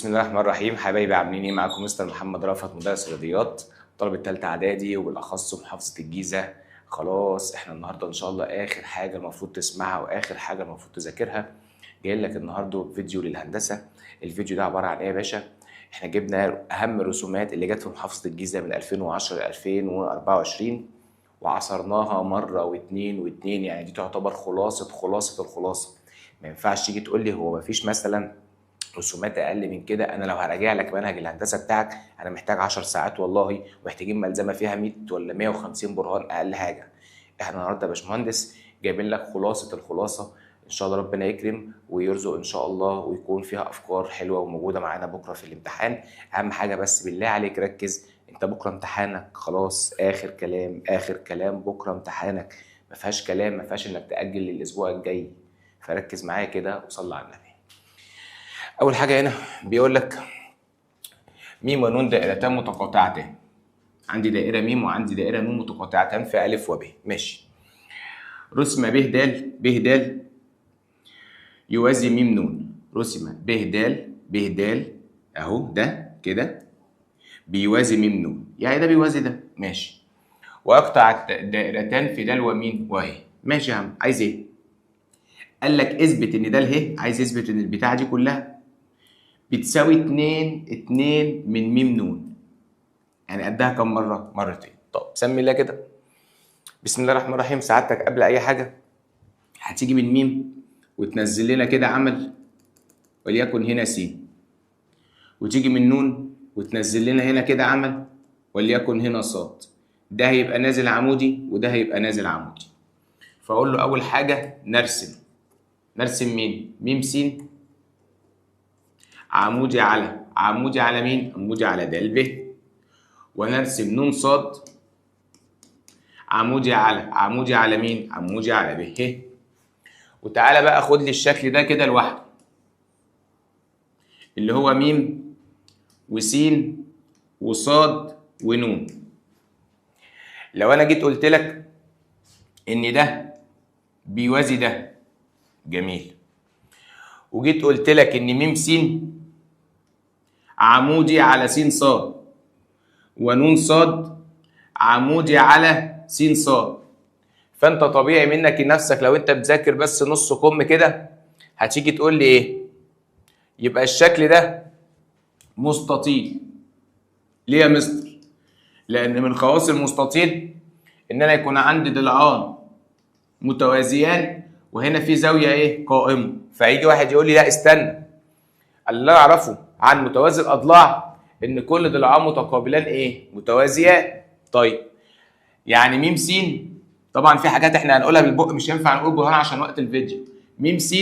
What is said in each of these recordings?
بسم الله الرحمن الرحيم. حبايبي عاملين ايه؟ معاكم مستر محمد رأفت، مدرس رياضيات طلبة تالتة اعدادي وبالاخص محافظة الجيزة. خلاص احنا النهارده ان شاء الله اخر حاجة المفروض تسمعها واخر حاجة المفروض تذاكرها. جاي لك النهارده فيديو للهندسة. الفيديو ده عبارة عن ايه يا باشا؟ احنا جبنا اهم الرسومات اللي جت في محافظة الجيزة من 2010 ل 2024 وعصرناها مرة واتنين، يعني دي تعتبر خلاصة الخلاصة. ما ينفعش تيجي تقول لي هو مفيش مثلا رسومات اقل من كده. انا لو هراجع لك منهج الهندسه بتاعك انا محتاج 10 ساعات والله، ومحتاجين ملزمه فيها 100 ولا 150 برهان اقل حاجه. احنا النهارده يا باشمهندس جايبين لك خلاصه الخلاصه. ان شاء الله ربنا يكرم ويرزق ان شاء الله، ويكون فيها افكار حلوه وموجوده معانا بكره في الامتحان. اهم حاجه بس بالله عليك ركز، انت بكره امتحانك خلاص، اخر كلام بكره امتحانك. ما فيهاش كلام، ما فيهاش انك تاجل للاسبوع الجاي. فركز معايا كده وصلي على النبي. أول حاجة هنا بيقول لك م ونون دائرتان متقاطعتان. عندي دائرة م وعندي دائرة ن متقاطعتان في أ وب. ماشي. رسم ب د يوازي م ن. رسم ب د أهو ده كده بيوازي م ن، يعني ده بيوازي ده. ماشي. وأقطع الدائرتان في د وم وه. ماشي يا عم، عايز إيه؟ قال لك اثبت إن ده اله، عايز يثبت إن البتاعة دي كلها بتساوي 2 من م ن، يعني قدها كم مرة؟ مرتين. طب سمي الله كده. بسم الله الرحمن الرحيم. سعادتك قبل أي حاجة هتيجي من م وتنزل لنا كده عمل وليكن هنا س، وتيجي من ن وتنزل لنا هنا كده عمل وليكن هنا ص. ده هيبقى نازل عمودي وده هيبقى نازل عمودي. فأقول له أول حاجة نرسم مين؟ م س عمودي على مين؟ عمودي على د ب. ونرسم ن ص عمودي على مين؟ عمودي على ب ه. وتعالى بقى خد لي الشكل ده كده لوحده، اللي هو م وس وص ونون. لو انا جيت قلت لك ان ده بيوازي ده، جميل. وجيت قلت لك ان م س عمودي على س ص ونون ص عمودي على س ص، فانت طبيعي منك نفسك لو انت بتذاكر بس نص كم كده هتيجي تقول لي ايه؟ يبقى الشكل ده مستطيل. ليه يا مستر؟ لان من خواص المستطيل ان انا يكون عندي ضلعان متوازيان وهنا في زاويه ايه؟ قائمه. فهيجي واحد يقول لي لا استنى، اللي انا اعرفه عن متوازي الاضلاع ان كل ضلعان متقابلان ايه؟ متوازيان. طيب يعني م س، طبعا في حاجات احنا هنقولها بالبق مش هينفع نقول برهان عشان وقت الفيديو. م س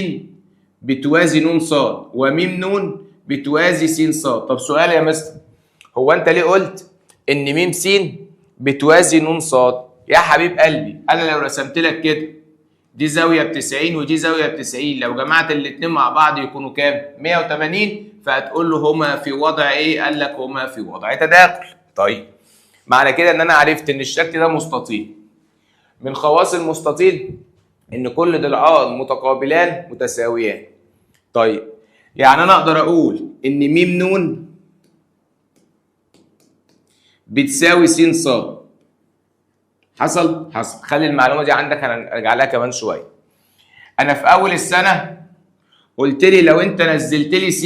بتوازي ن ص وم ن بتوازي س ص. طب سؤال يا مستر، هو انت ليه قلت ان م س بتوازي ن ص؟ يا حبيب قلبي انا لو رسمت لك كده دي زاويه ب 90 ودي زاويه ب 90، لو جمعت الاثنين مع بعض يكونوا كام؟ 180. فهتقول له هما في وضع ايه؟ قال لك هما في وضع تداخل. طيب معنى كده ان انا عرفت ان الشكل ده مستطيل. من خواص المستطيل ان كل ضلعان متقابلان متساويان. طيب يعني انا اقدر اقول ان م ن بتساوي س ص. حصل؟ خلي المعلومه دي عندك، هنرجع لها كمان شويه. انا في اول السنه قلت لي لو انت نزلت لي س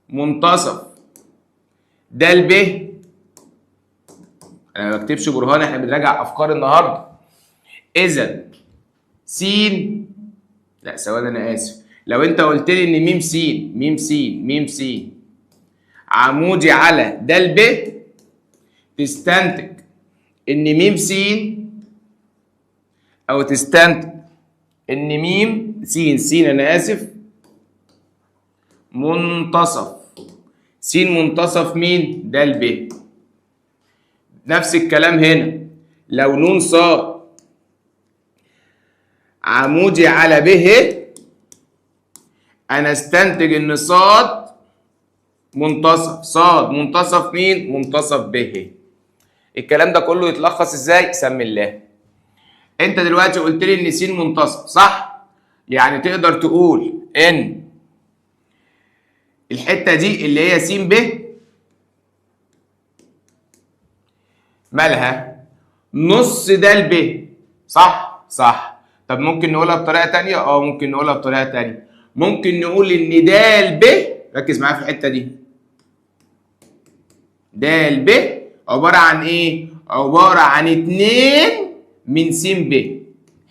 منتصف د ب، انا ما بكتبش برهان، احنا بنراجع افكار النهارده. اذا س، لا ثواني انا اسف، لو انت قلت لي ان م س عمودي على د ب، تستنتج ان م س، او تستنتج ان م س انا اسف منتصف س منتصف مين؟ د ب. نفس الكلام هنا، لو ن ص عمودي على ب ه، انا استنتج ان ص منتصف مين؟ منتصف ب ه. الكلام ده كله يتلخص ازاي؟ سمي الله. انت دلوقتي قلت لي ان س منتصف، صح؟ يعني تقدر تقول ان الحته دي اللي هي س ب مالها نص د ب، صح؟ صح. طب ممكن نقولها بطريقه ثانيه؟ ممكن نقولها بطريقه ثانيه. ممكن نقول ان د ب، ركز معايا في الحته دي، د ب عباره عن ايه؟ عباره عن 2 من س ب.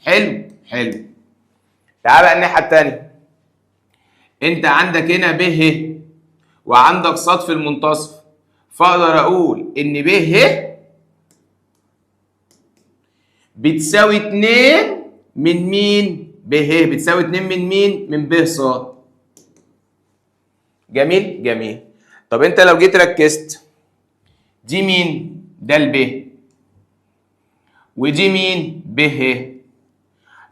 حلو حلو. تعال بقى الناحيه الثانيه. انت عندك هنا ب ه وعندك ص في المنتصف، فاقدر اقول ان ب ه بتساوي 2 من مين؟ ب ه بتساوي 2 من مين؟ من ب ص. جميل جميل. طب انت لو جيت ركزت، دي مين؟ ده الب، ودي مين؟ ب ه.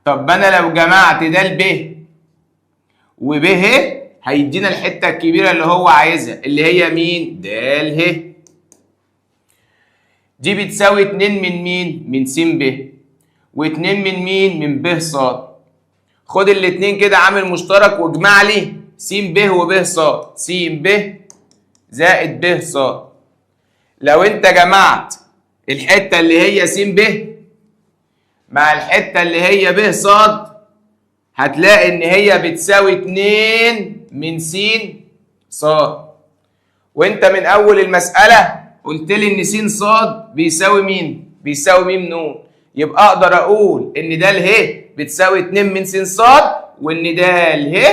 طب انا لو جمعت ده الب وب ه هيدينا الحته الكبيره اللي هو عايزها، اللي هي مين؟ د ه. دي بتساوي 2 من مين؟ من س ب، و2 من مين؟ من ب ص. خد الاتنين كده عامل مشترك واجمع لي س ب وب ص، س ب زائد ب ص. لو انت جمعت الحته اللي هي س ب مع الحته اللي هي ب ص هتلاقي ان هي بتساوي 2 من س ص. وانت من اول المساله قلت لي ان س ص بيساوي مين؟ بيساوي م ن. يبقى اقدر اقول ان د ه بتساوي 2 من س ص، وان د ه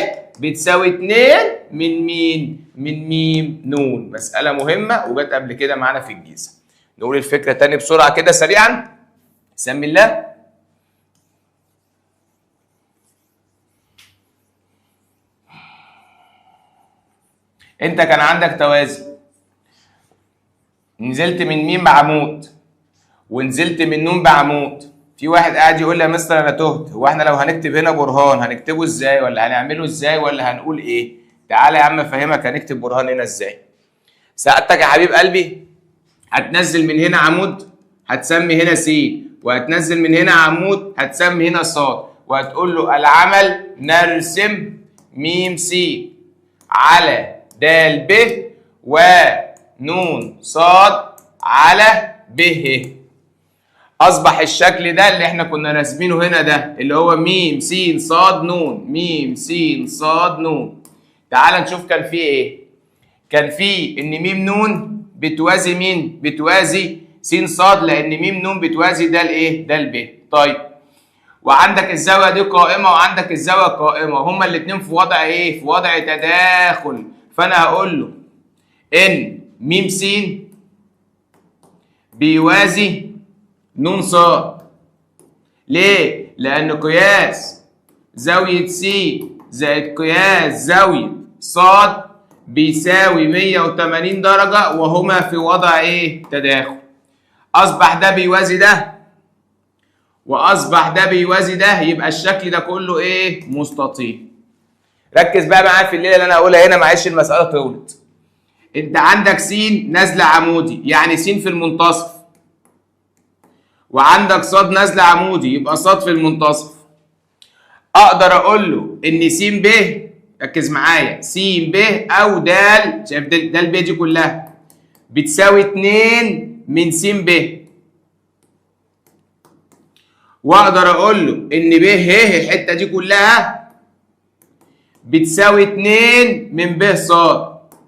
بتساوي 2 من مين؟ من م ن. مساله مهمه وجت قبل كده معانا في الجيزه. نقول الفكره تاني بسرعه كده سريعا. سمي الله. انت كان عندك توازي، نزلت من م بعمود ونزلت من ن بعمود. في واحد قاعد يقول لي يا مستر انا تهت، هو احنا لو هنكتب هنا برهان هنكتبه ازاي؟ ولا هنعمله ازاي؟ ولا هنقول ايه؟ تعالى يا عم افهمك هنكتب برهان هنا ازاي. سألتك يا حبيب قلبي، هتنزل من هنا عمود هتسمي هنا س، وهتنزل من هنا عمود هتسمي هنا ص، وهتقول له العمل نرسم م س على د ب ونون ص على ب ه. اصبح الشكل ده اللي احنا كنا راسمينه هنا ده اللي هو م س ص ن، م س ص ن. تعال نشوف كان فيه ايه. كان فيه ان م ن بتوازي مين؟ بتوازي س ص، لان م ن بتوازي ده الايه؟ ده الب. طيب وعندك الزاويه دي قائمه وعندك الزاويه قائمه، هما الاثنين في وضع ايه؟ في وضع تداخل. فانا هقول له ان م س بيوازي ن ص. ليه؟ لأن قياس زاوية س زائد قياس زاوية ص بيساوي 180 درجة وهما في وضع ايه؟ تداخل. أصبح ده بيوازي ده وأصبح ده بيوازي ده، يبقى الشكل ده كله ايه؟ مستطيل. ركز بقى معايا في الليلة اللي أنا هقولها هنا، معلش المسألة طولت. أنت عندك س نازلة عمودي، يعني س في المنتصف، وعندك ص نازله عمودي، يبقى ص في المنتصف. اقدر اقول له ان س ب، ركز معايا، س ب او د، شايف د ب دي كلها بتساوي 2 من س ب، واقدر اقول له ان ب ه الحته دي كلها بتساوي 2 من ب ص.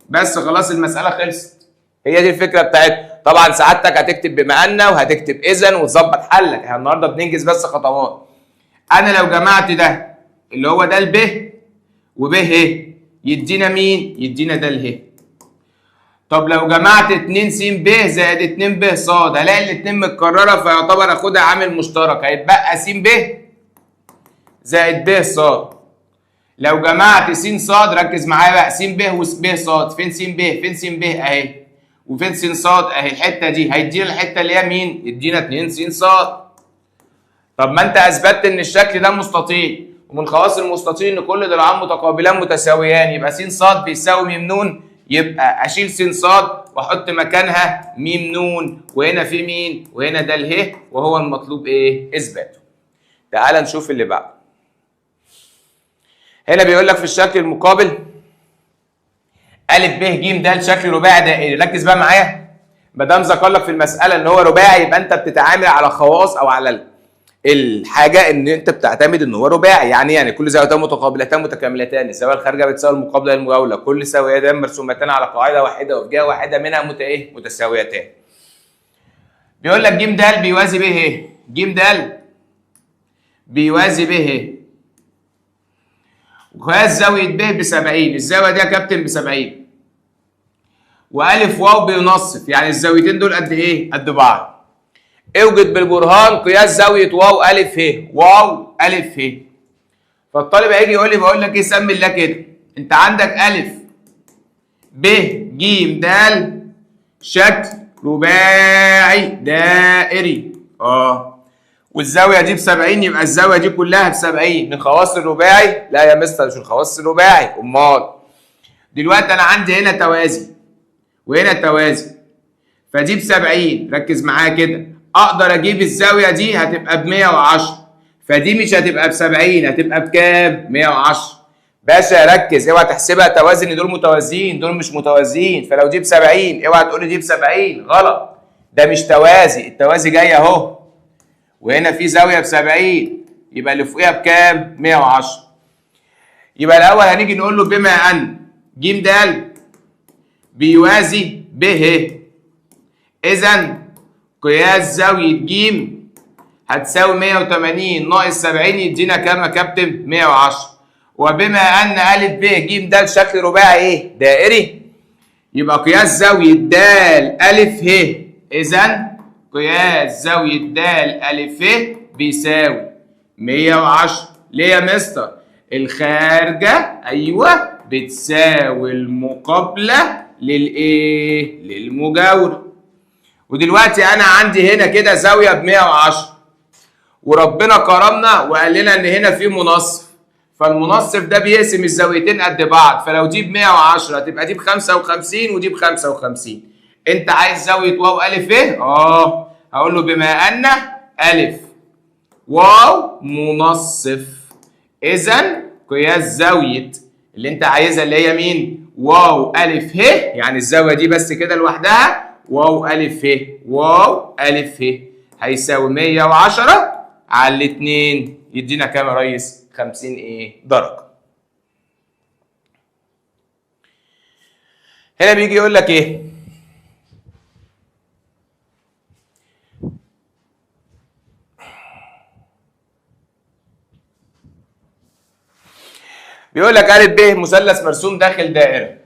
بس خلاص المساله خلصت. هي دي الفكره بتاعتها. طبعا سعادتك هتكتب بما ان وهتكتب اذا وتظبط حلك، احنا النهارده بننجز بس خطوات. انا لو جمعت ده اللي هو ده الب وب ه يدينا مين؟ يدينا ده اله. طب لو جمعت 2 س ب زائد 2 ب ص هلاقي الاثنين متكرره، فيعتبر اخدها عامل مشترك، هيتبقى س ب زائد ب ص. لو جمعت س ص، ركز معايا بقى، س ب وب ص، فين س ب؟ فين س ب؟ اهي. وفين س ص؟ اهي الحته دي، هيدينا الحته اللي هي مين؟ يدينا 2 س ص. طب ما انت اثبتت ان الشكل ده مستطيل، ومن خواص المستطيل ان كل ضلعان متقابلان متساويان، يبقى س ص بيساوي م ن، يبقى اشيل س ص واحط مكانها م ن، وهنا في مين؟ وهنا ده اله، وهو المطلوب ايه؟ اثباته. تعال نشوف اللي بعده. هنا بيقول لك في الشكل المقابل ا ب ج د شكل رباعي دائري. ركز بقى معايا، ما دام ذكر لك في المساله ان هو رباعي يبقى انت بتتعامل على خواص او على الحاجه ان انت بتعتمد ان هو رباعي. يعني كل زاويتان متقابلتان متكاملتان، الزاويه الخارجه بتساوي المقابله للمجاوله، كل زاويتان مرسومتان على قاعده واحده وفي جهه واحده منها متساويتان. بيقول لك ج د بيوازي ب ايه؟ ج د بيوازي ب ايه؟ وقياس زاويه ب ب 70، الزاويه دي يا كابتن ب 70. والف واو بينصف، يعني الزاويتين دول قد ايه؟ قد بعض. اوجد بالبرهان قياس زاويه واو الف ه، واو الف ه. فالطالب هيجي يقول لي بقول لك ايه؟ سمي الله كده. انت عندك الف ب ج د شكل رباعي دائري والزاويه دي ب 70، يبقى الزاويه دي كلها ب 70 من خواص الرباعي؟ لا يا مستر مش من خواص الرباعي، امال. دلوقتي انا عندي هنا توازي وهنا توازي، فدي ب 70. ركز معايا كده، اقدر اجيب الزاويه دي هتبقى ب 110، فدي مش هتبقى ب 70، هتبقى بكام؟ 110. باشا ركز، اوعى تحسبها توازي ان دول متوازيين، دول مش متوازيين. فلو دي ب 70 اوعى تقول لي دي ب 70، غلط، ده مش توازي. التوازي جاي اهو، وهنا في زاويه ب 70، يبقى اللي فوقيها بكام؟ 110. يبقى الاول هنيجي نقول له بما ان ج د بيوازي ب ه، اذا قياس زاويه ج هتساوي 180 ناقص 70 يدينا كام يا كابتن؟ 110. وبما ان ا ب ج د شكل رباعي ايه؟ دائري، يبقى قياس زاويه د ا ه، اذا قياس زاويه د ا ه بيساوي 110. ليه يا مستر؟ الخارجه ايوه بتساوي المقابله للايه؟ للمجاوره. ودلوقتي انا عندي هنا كده زاويه ب 110، وربنا كرمنا وقال لنا ان هنا في منصف، فالمنصف ده بيقسم الزاويتين قد بعض، فلو دي ب 110 تبقى دي ب 55 ودي ب 55. انت عايز زاويه واو الف ايه؟ هقول له بما ان الف واو منصف، اذا قياس زاويه اللي انت عايزها اللي هي مين؟ واو الف ه، يعني الزاويه دي بس كده لوحدها واو الف ه، واو الف ه هيساوي 110 على الاثنين، يدينا كام يا ريس؟ 50 درجه. هنا بيجي يقول لك ايه؟ بيقول لك ا ب مثلث مرسوم داخل دائره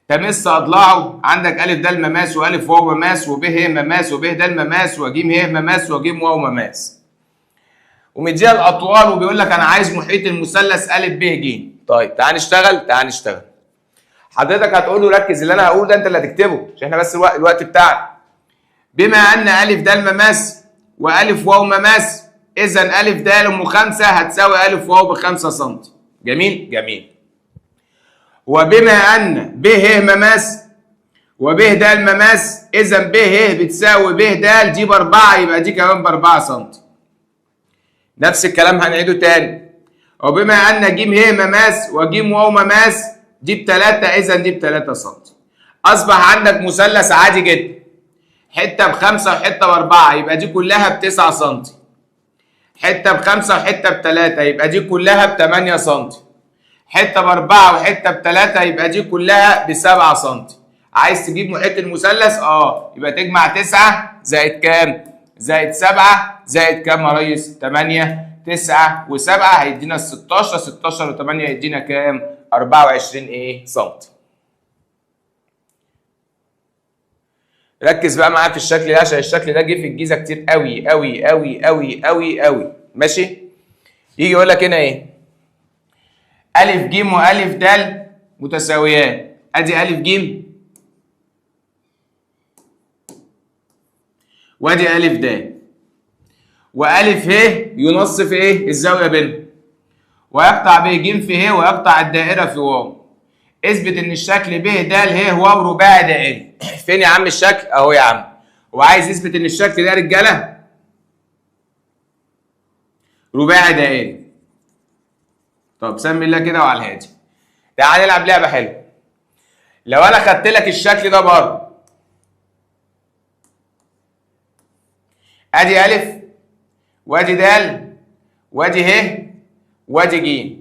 تمس اضلاعه. عندك ا د مماس والف واو مماس وب ه مماس وب د مماس وج ه مماس وج واو مماس، ومديها الاطوال، وبيقول لك انا عايز محيط المثلث ا ب ج. طيب تعال نشتغل، تعال نشتغل. حضرتك هتقول له ركز، اللي انا هقوله ده انت اللي هتكتبه عشان احنا بس الوقت بتاعنا. بما ان ا د مماس والف واو مماس، اذا ا د ام 5 هتساوي ا واو ب 5 سم. جميل؟ جميل. وبما ان ب ه مماس وب د مماس، اذا ب ه بتساوي ب د دي ب 4، يبقى دي كمان ب 4 سم. نفس الكلام هنعيده تاني. وبما ان ج ه مماس وج واو مماس دي ب 3، اذا دي ب 3 سم. اصبح عندك مثلث عادي جدا، حته ب 5 وحته ب 4، يبقى دي كلها ب 9 سم. حته ب 5 وحته ب 3، يبقى دي كلها ب 8 سم. حته ب 4 وحته ب 3، يبقى دي كلها ب 7 سم. عايز تجيب محيط المثلث؟ يبقى تجمع 9 زائد كام؟ زائد 7 زائد كام يا ريس؟ 8. 9 و7 هيدينا 16، 16 و8 هيدينا كام؟ 24 سم. ركز بقى معايا في الشكل ده عشان الشكل ده جه في الجيزه كتير قوي قوي قوي قوي قوي قوي. ماشي؟ يجي يقول لك هنا ايه؟ ا ج والف د متساويان. ادي ا ج وادي ا د، والف ه ينصف ايه؟ الزاويه بينهم، ويقطع ب ج في ه ويقطع الدائره في واو. اثبت ان الشكل ب د ه واو رباعي دائري. فين يا عم الشكل؟ اهو يا عم. وعايز يثبت ان الشكل ده يا رجاله رباعي دائري. طب سمي الله كده وعلى الهادي. تعال نلعب لعبه حلوه. لو انا خدت لك الشكل ده بره، ادي الف وادي د وادي ه وادي ج،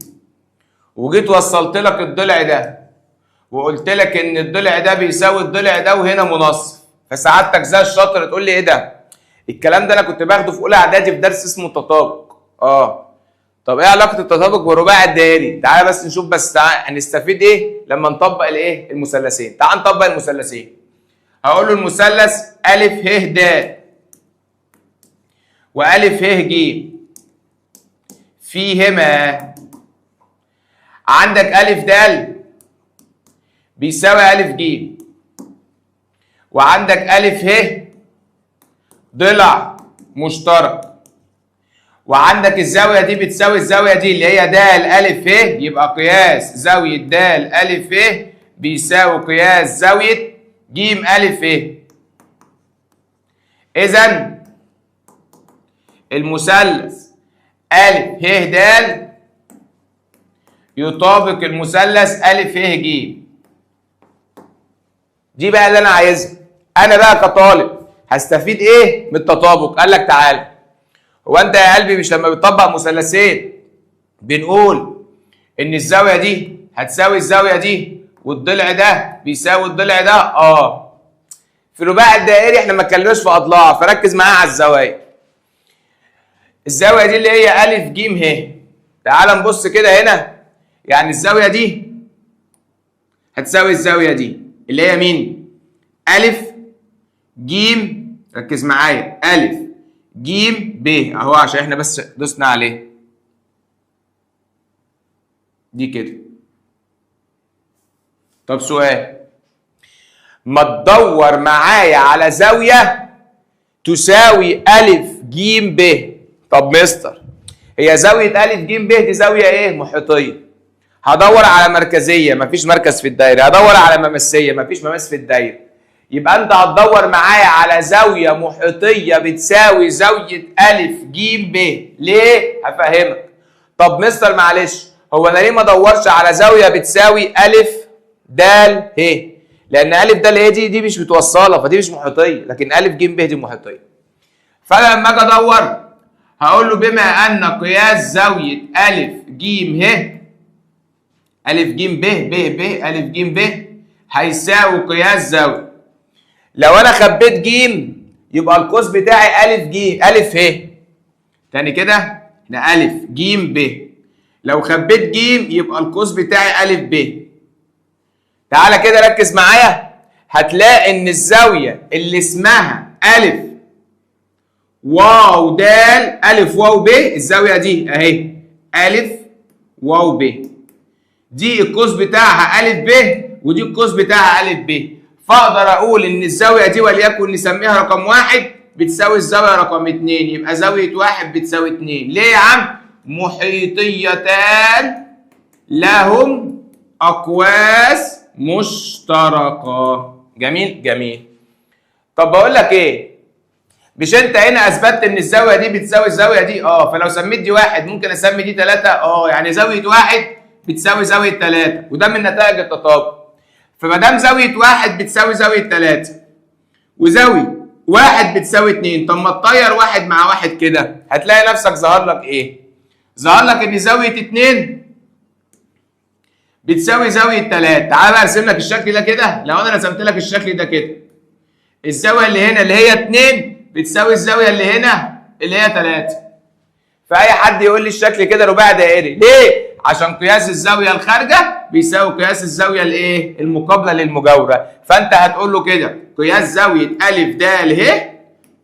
وجيت وصلت لك الضلع ده وقلت لك ان الضلع ده بيساوي الضلع ده وهنا منصف، فسعادتك زي الشاطر تقول لي ايه ده؟ الكلام ده انا كنت باخده في اولى اعدادي في درس اسمه التطابق. طب ايه علاقه التطابق بالرباعي الدائري؟ تعالى بس نشوف، بس تعالى هنستفيد ايه لما نطبق الايه؟ المثلثين. تعال نطبق المثلثين. هقول له المثلث ا ه د والف ه ج فيهما، عندك الف د بيساوي الف ج، وعندك الف ه ضلع مشترك، وعندك الزاويه دي بتساوي الزاويه دي اللي هي د الف ه، يبقى قياس زاويه د الف ه بيساوي قياس زاويه ج الف ه. اذا المثلث ا ه د يطابق المثلث ا ه ج. دي بقى اللي انا عايزها. انا بقى كطالب هستفيد ايه من التطابق؟ قال لك تعالى، هو انت يا قلبي مش لما بتطبق مثلثين بنقول ان الزاويه دي هتساوي الزاويه دي والضلع ده بيساوي الضلع ده؟ في الرباعي الدائري احنا ما اتكلمناش في اضلاع، فركز معايا على الزوايا. الزاويه دي اللي هي ا ج ه، تعال نبص كده هنا، يعني الزاويه دي هتساوي الزاويه دي اللي هي مين؟ ا ج، ركز معايا، ا ج ب اهو عشان احنا بس دوسنا عليه دي كده. طب سؤال، ما تدور معايا على زاويه تساوي ا ج ب. طب مستر هي زاويه ا ج ب دي زاويه ايه؟ محيطيه. هدور على مركزيه، مفيش مركز في الدايره. هدور على ممسيه، مفيش مماس في الدايره. يبقى انت هتدور معايا على زاويه محيطيه بتساوي زاويه ا ج ب. ليه؟ هفهمك. طب مستر معلش، هو انا ليه ما ادورش على زاويه بتساوي ا د ه؟ لان ا د ه دي مش متوصله، فدي مش محيطيه، لكن ا ج ب دي محيطيه. فانا لما اجي ادور هقول له بما ان قياس زاويه ا ج ه ا ج ب ا ج ب هيساوي قياس زاويه. لو انا خبيت ج يبقى القوس بتاعي ا ه. تاني كده احنا ا ج ب، لو خبيت ج يبقى القوس بتاعي ا ب. تعالى كده ركز معايا، هتلاقي ان الزاويه اللي اسمها ا واو د ا واو ب، الزاويه دي اهي ا واو ب، دي القوس بتاعها ا ب ودي القوس بتاعها ا ب. فاقدر اقول ان الزاويه دي وليكن نسميها رقم 1 بتساوي الزاويه رقم 2، يبقى زاويه 1 بتساوي 2. ليه يا عم؟ محيطيتان لهم اقواس مشتركه. جميل جميل. طب بقول لك ايه، مش انت هنا اثبتت ان الزاويه دي بتساوي الزاويه دي؟ فلو سميت دي 1 ممكن اسمي دي 3. يعني زاويه 1 بتساوي زاويه 3، وده من نتائج التطابق. فما دام زاويه 1 بتساوي زاويه 3 وزاويه 1 بتساوي 2، طب ما تطير 1 مع 1 كده هتلاقي نفسك ظهر لك ايه؟ ظهر لك ان زاويه 2 بتساوي زاويه 3. تعال بقى ارسم لك الشكل ده كده. لو انا رسمت لك الشكل ده كده، الزاويه اللي هنا اللي هي 2 بتساوي الزاويه اللي هنا اللي هي 3. فاي حد يقول لي الشكل كده رباعي دائري، ليه؟ عشان قياس الزاويه الخارجه بيساوي قياس الزاويه الايه؟ المقابله للمجاوره. فانت هتقول له كده قياس زاويه ا د ه،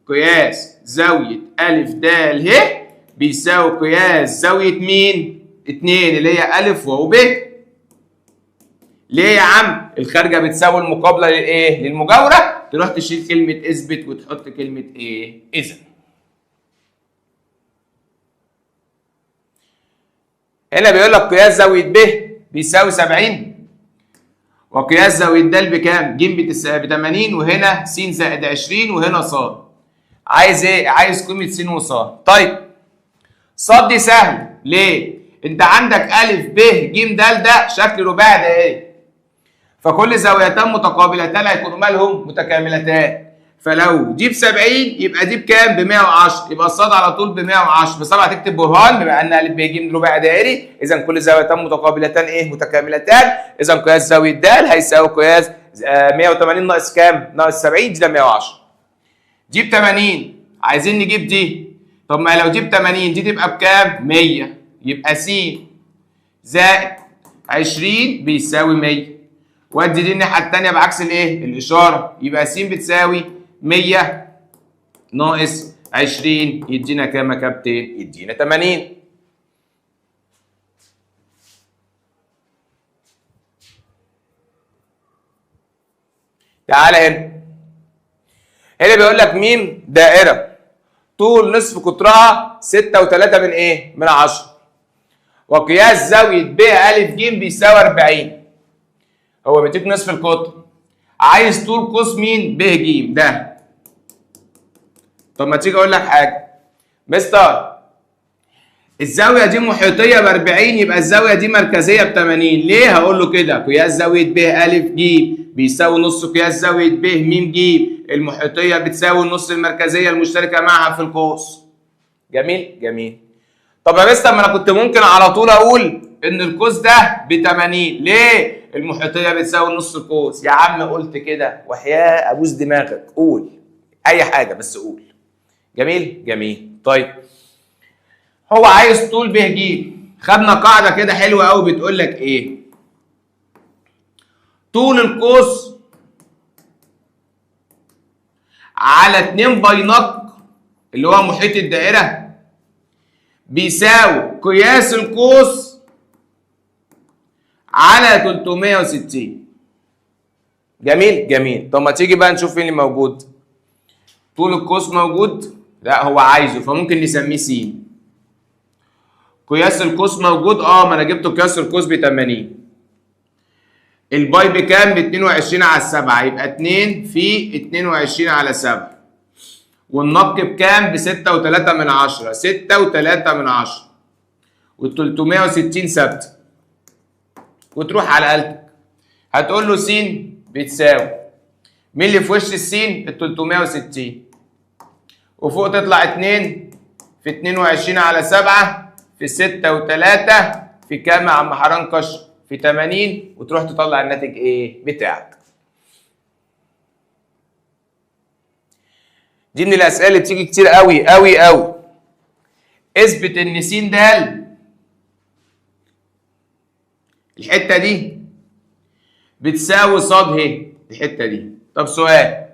قياس زاويه ا د ه بيساوي قياس زاويه مين؟ 2 اللي هي ا واو ب. ليه يا عم؟ الخارجه بتساوي المقابله للايه؟ للمجاوره. تروح تشيل كلمه اثبت وتحط كلمه ايه؟ اذا. هنا بيقول لك قياس زاويه ب بيساوي 70، وقياس زاويه د بكام؟ ج ب 80، وهنا س زائد 20، وهنا ص. عايز ايه؟ عايز قيمه س وص. طيب ص دي سهل، ليه؟ انت عندك ا ب ج د ده شكل رباعي دائري، فكل زاويتان متقابلتان هيكونوا مالهم متكاملتان. فلو دي ب 70 يبقى دي بكام؟ ب 110. يبقى الصاد على طول ب 110. بس طبعا هتكتب برهان بما ان ا ب ج رباعي دائري، اذا كل زاويتان متقابلتان ايه؟ متكاملتان. اذا قياس زاويه د هيساوي قياس 180 ناقص كام؟ ناقص 70، دي ده 110. دي ب 80 عايزين نجيب دي. طب ما لو دي ب 80 دي تبقى بكام؟ 100. يبقى س زائد 20 بيساوي 100. وادي دي الناحيه الثانيه بعكس الايه؟ الاشاره. يبقى س بتساوي 100 ناقص 20 يدينا كام يا كابتن؟ يدينا 80. تعالى هنا. هنا بيقول لك م دائره طول نصف قطرها 6.3 من ايه؟ من 10. وقياس زاويه ب ا ج بيساوي 40. هو بيديك نصف القطر. عايز طول قوس مين؟ ب ج ده. طب ما تيجي اقول لك حاجه. مستر الزاويه دي محيطيه ب 40 يبقى الزاويه دي مركزيه ب 80. ليه؟ هقول له كده قياس زاويه ب ا ج بيساوي نص قياس زاويه ب م ج. المحيطيه بتساوي نص المركزيه المشتركه معها في القوس. جميل؟ جميل. طب يا مستر ما انا كنت ممكن على طول اقول ان القوس ده ب 80. ليه؟ المحيطيه بتساوي نص القوس. يا عم قلت كده وحياه ابوس دماغك، قول اي حاجه بس قول. جميل؟ جميل. طيب هو عايز طول ب ج. خدنا قاعده كده حلوه قوي بتقول لك ايه؟ طول القوس على 2 باي نق اللي هو محيط الدائره بيساوي قياس القوس على 360. جميل؟ جميل. طب ما تيجي بقى نشوف فين اللي موجود. طول القوس موجود؟ لا هو عايزه فممكن نسميه س. قياس القوس موجود؟ ما انا جبت قياس القوس ب 80. الباي بكام؟ ب 22 على 7 يبقى 2 في 22 على 7. والنق بكام؟ ب 6.3 من 10. 6.3 من 10. وال 360 ثابته. وتروح على آلتك. هتقول له س بتساوي مين اللي في وش السين؟ ال 360. وفوق تطلع 2 في 22 على 7 في 6.3 في كام يا عم حرنكش؟ في 80. وتروح تطلع الناتج ايه؟ بتاعك. دي من الاسئله اللي بتيجي كتير قوي قوي قوي. اثبت ان س د الحته دي بتساوي ص ه الحته دي. طب سؤال،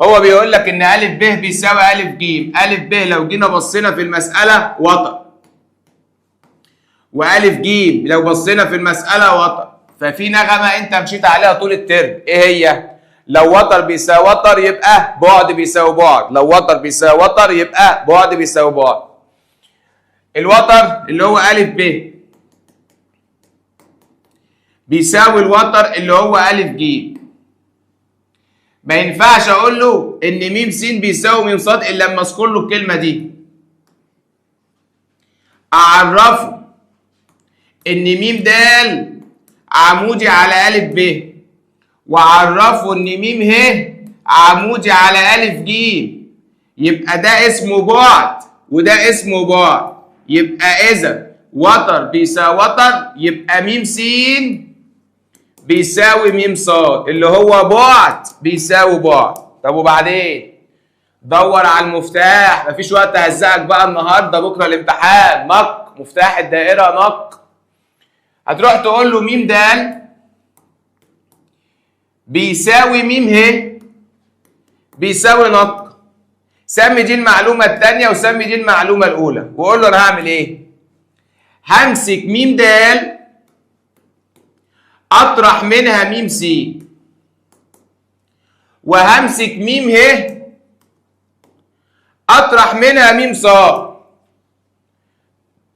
هو بيقول لك ان ا ب بيساوي ا ج. ا ب لو جينا بصينا في المساله وتر، وأ ج لو بصينا في المساله وتر. ففي نغمه انت مشيت عليها طول الترم، ايه هي؟ لو وتر بيساوي وتر يبقى بعد بيساوي بعد، لو وتر بيساوي وتر يبقى بعد بيساوي بعد. الوتر اللي هو أ ب بيساوي الوتر اللي هو أ ج. ما ينفعش اقول له ان م س بيساوي م ص الا لما اذكر له الكلمه دي. اعرفه ان م د عمودي على أ ب، وعرفه ان م ه عمودي على أ ج. يبقى ده اسمه بعد وده اسمه بعد. يبقى اذا وتر بيساوي وتر يبقى م س بيساوي م ص اللي هو بعد بيساوي بعد. طب وبعدين دور على المفتاح. مفيش وقت اهزقك بقى النهارده، بكره الامتحان. نق مفتاح الدائره نق. هتروح تقول له م د بيساوي م ه بيساوي نق. سمي دي المعلومه الثانيه وسمي دي المعلومه الاولى، وقول له انا هعمل ايه؟ همسك م د اطرح منها م س، وهمسك م ه اطرح منها م ص.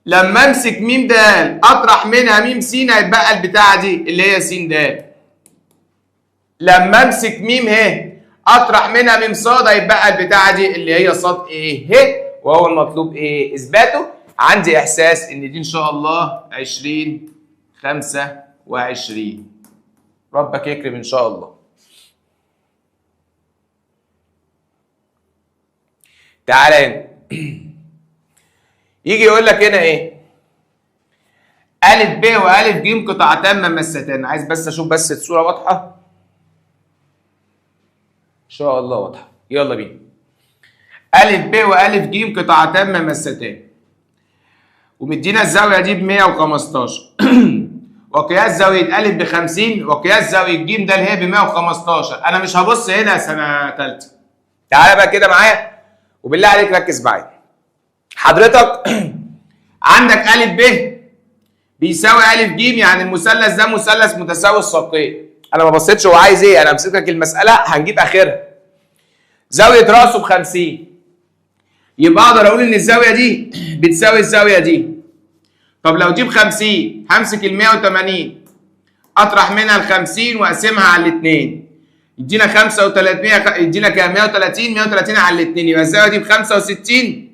لما امسك م د اطرح منها م س هيتبقى البتاعه دي اللي هي س د. لما امسك م ه اطرح منها م ص هيتبقى البتاعه دي اللي هي ص ايه ه، وهو المطلوب ايه؟ اثباته. عندي احساس ان دي ان شاء الله 20 25 ربك يكرم ان شاء الله. تعالى هنا يجي يقول لك هنا ايه؟ أ ب وأ ج قطعتان ممستان. عايز بس اشوف بس الصوره واضحه ان شاء الله واضحه. يلا بينا. أ ب وأ ج قطعتان ممستان، ومدينا الزاويه دي ب 115 وقياس زاويه أ ب 50 وقياس زاويه ج د هي ب 115. انا مش هبص هنا سنه ثالثه. تعالى بقى كده معايا وبالله عليك ركز معايا. حضرتك عندك أ ب بيساوي أ ج، يعني المثلث ده مثلث متساوي الساقين. انا ما بصيتش هو عايز ايه، انا مسكك المساله هنجيب اخرها. زاويه راسه ب 50، يبقى اقدر اقول ان الزاويه دي بتساوي الزاويه دي. طب لو دي ب 50 همسك ال 180 اطرح منها ال 50 واقسمها على الاثنين يدينا 35، يدينا كام؟ 130. 130 على الاثنين يبقى الزاويه دي ب 65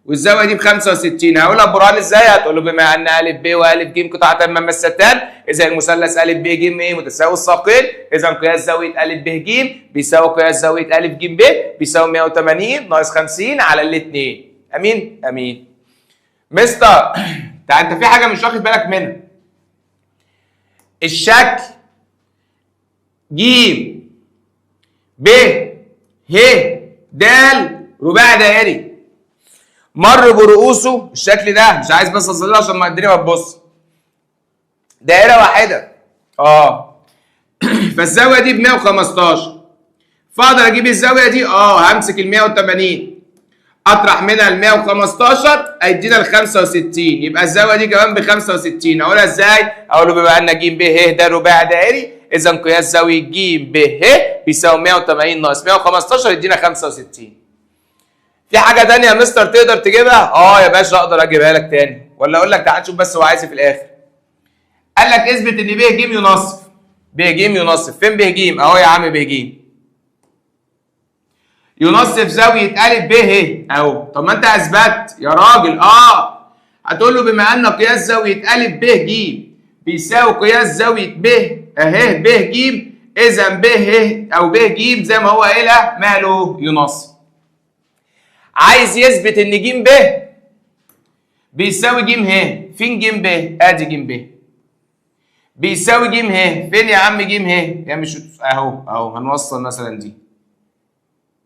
والزاويه دي ب 65. هقولها برهان ازاي؟ هتقول له بما ان أ ب وأ ج قطعتان ممستان، اذا المثلث أ ب ج ايه؟ متساوي الساقين، اذا قياس زاويه أ ب ج بيساوي قياس زاويه أ ج ب بيساوي 180 ناقص 50 على الاثنين. امين؟ امين. مستر انت في حاجه مش واخد بالك منها. الشكل ج ب ه د رباعي دائري مر برؤوسه الشكل ده، مش عايز بس اظلله عشان ما الدنيا ما تبص، دائره واحده. فالزاويه دي ب 115، فاقدر اجيب الزاويه دي. همسك ال 180 اطرح منها ال 115 هيدينا ال 65، يبقى الزاويه دي كمان ب 65. اقولها ازاي؟ اقول له بما ان ج ب ه ده رباعي دائري، اذا قياس زاويه ج ب ه بيساوي 180 ناقص 115 يدينا 65. في حاجه ثانيه يا مستر تقدر تجيبها؟ يا باشا اقدر اجيبها لك تاني، ولا اقول لك تعال نشوف بس هو عايز ايه في الاخر. قال لك اثبت ان ب ج ينصف. ب ج ينصف. فين ب ج؟ اهو يا عم ب ج ينصف زاويه أ ب ه اهو. طب ما انت اثبت يا راجل. هتقول له بما ان قياس زاويه أ ب ج بيساوي قياس زاويه ب ه ب ج، اذا ب ه او ب ج زي ما هو قايلها ماله؟ ينصف. عايز يثبت ان ج ب بيساوي ج ه. فين ج ب؟ ادي ج ب بيساوي ج ه. فين يا عم ج ه؟ يا مش اهو هنوصل مثلا دي،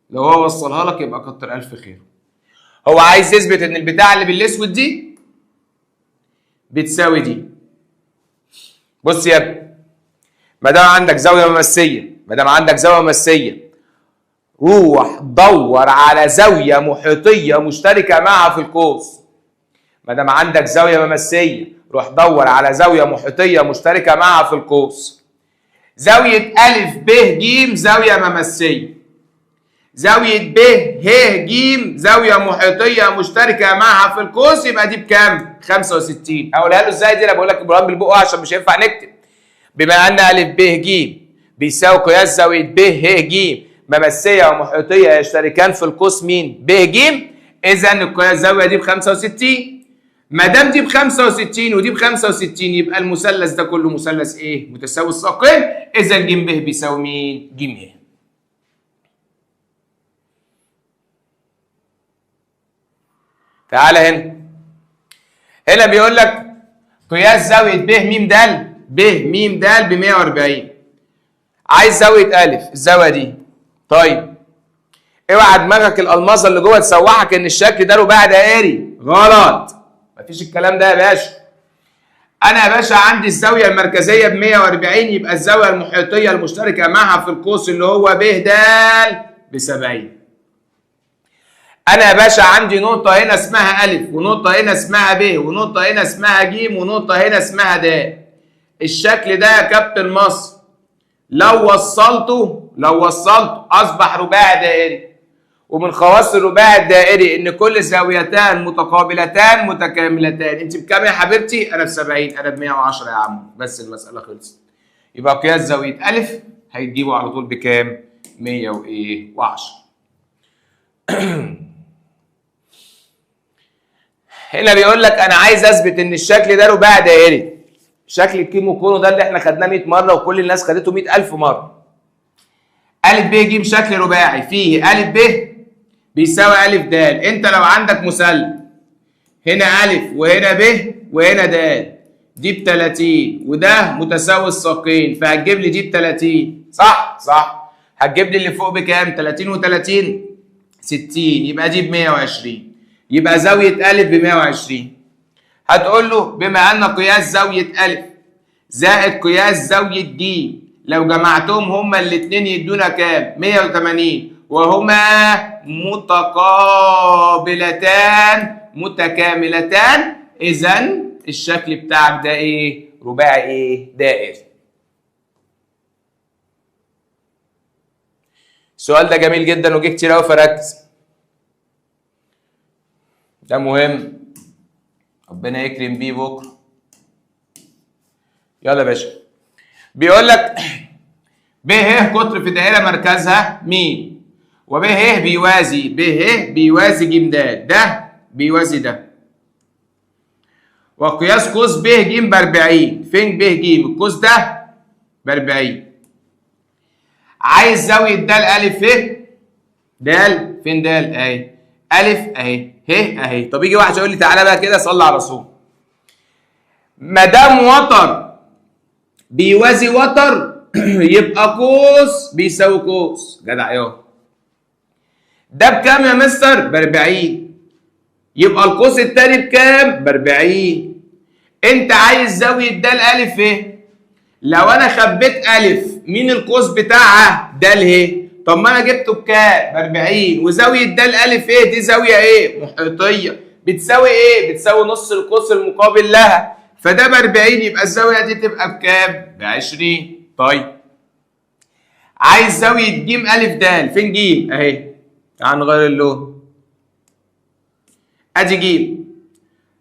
لو هو وصلها لك يبقى كتر الف خيره. هو عايز يثبت ان البتاع اللي بالاسود دي بتساوي دي. بص يا ابني، ما دام عندك زاويه ممسيه روح دور على زاويه محيطيه مشتركه معها في القوس. ما دام عندك زاويه ممسيه روح دور على زاويه محيطيه مشتركه معها في القوس. زاويه أ ب ج زاويه ممسيه، زاويه ب ه ج زاويه محيطيه مشتركه معها في القوس، يبقى دي بكام؟ 65. اقولها له ازاي دي؟ انا بقول لك البرهان بالبق عشان مش هينفع نكتب. بما ان أ ب ج بيساوي قياس زاويه ب ه ج ممسيه ومحيطيه يشتركان في القوس مين؟ ب ج، اذا القياس الزاويه دي ب 65. ما دام دي ب 65 ودي ب 65 يبقى المثلث ده كله مثلث ايه؟ متساوي الساقين، اذا ج ب بيساوي مين؟ ج ه. تعالى هنا بيقول لك قياس زاويه ب م د ب م د ب 140. عايز زاويه أ الزاويه دي. طيب اوعى دماغك الالماظه اللي جوه تسوحك ان الشكل ده رباعي دائري. غلط، مفيش الكلام ده يا باشا. انا يا باشا عندي الزاويه المركزيه ب 140، يبقى الزاويه المحيطيه المشتركه معها في القوس اللي هو ب د ب 70. انا يا باشا عندي نقطه هنا اسمها أ، ونقطه هنا اسمها ب، ونقطه هنا اسمها ج، ونقطه هنا اسمها د. الشكل ده يا كابتن مصر لو وصلته اصبح رباعي دائري. ومن خواص الرباعي الدائري ان كل زاويتان متقابلتان متكاملتان. انت بكام يا حبيبتي؟ انا ب 70. انا ب 110 يا عم، بس المساله خلصت. يبقى قياس زاويه أ هيجيبه على طول بكام؟ 110. هنا بيقول لك انا عايز اثبت ان الشكل ده رباعي دائري. شكل الكيمو كونو ده اللي احنا خدناه 100 مره وكل الناس خدته 100,000 مره. أ ب ج شكل رباعي فيه أ ب بيساوي أ د. أنت لو عندك مثلث هنا أ وهنا ب وهنا د، دي ب 30 وده متساوي الساقين، فهتجيب لي دي ب 30 صح؟ صح. هتجيب لي اللي فوق بكام؟ 30 و30 60، يبقى دي ب 120، يبقى زاوية أ ب 120. هتقول له بما أن قياس زاوية أ زائد قياس زاوية ج لو جمعتهم هما الاتنين يدونا كام؟ 180 وهما متكاملتان، إذا الشكل بتاعك ده إيه؟ رباعي إيه؟ دائري. السؤال ده جميل جدا وجه كتير أوي فركز. ده مهم. ربنا يكرم بيه بكرة. يلا يا باشا. بيقول لك ب ه قطر في دائرة مركزها م، وب ه بيوازي ج د، ده بيوازي ده. وقياس قوس ب ج ب 40. فين ب ج؟ القوس ده ب 40. عايز زاوية د أ ف. د فين د؟ اهي. أ اهي، ه اهي. طب يجي واحد يقول لي تعالى بقى كده صلي على الرسول. ما دام وتر بيوازي وتر يبقى قوس بيساوي قوس. جدع يابا. ده بكام يا مستر؟ ب 40. يبقى القوس التاني بكام؟ ب 40. انت عايز زاوية د أ ف. لو انا خبيت أ، مين القوس بتاعها؟ د ه. طب ما انا جبته بكام؟ ب 40. وزاوية د أ ايه؟ دي زاوية ايه؟ محيطية. بتساوي ايه؟ بتساوي نص القوس المقابل لها. فده ب 40 يبقى الزاوية دي تبقى بكام؟ ب 20. طيب. عايز زاوية ج أ د. فين ج؟ اهي. تعال نغير اللون. ادي ج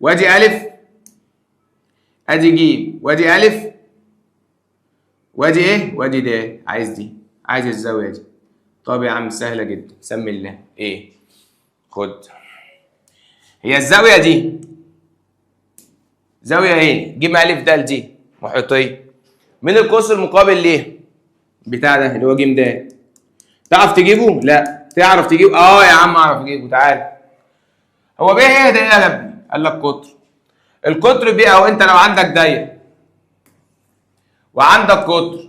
وادي أ، ادي ج وادي أ وادي ايه؟ وادي د. عايز دي، عايز الزاوية دي. طب يا عم سهلة جدا، سمي الله. ايه؟ خد. هي الزاوية دي زاوية ايه؟ ج أ د دي محيطية. مين القوس المقابل ليها؟ بتاع ده اللي هو ج د. تعرف تجيبه؟ لا. تعرف تجيبه؟ اه يا عم اعرف اجيبه. تعالى. هو ب ايه ده يا ابني؟ قال لك قطر. القطر ب اهو. انت لو عندك دايرة وعندك قطر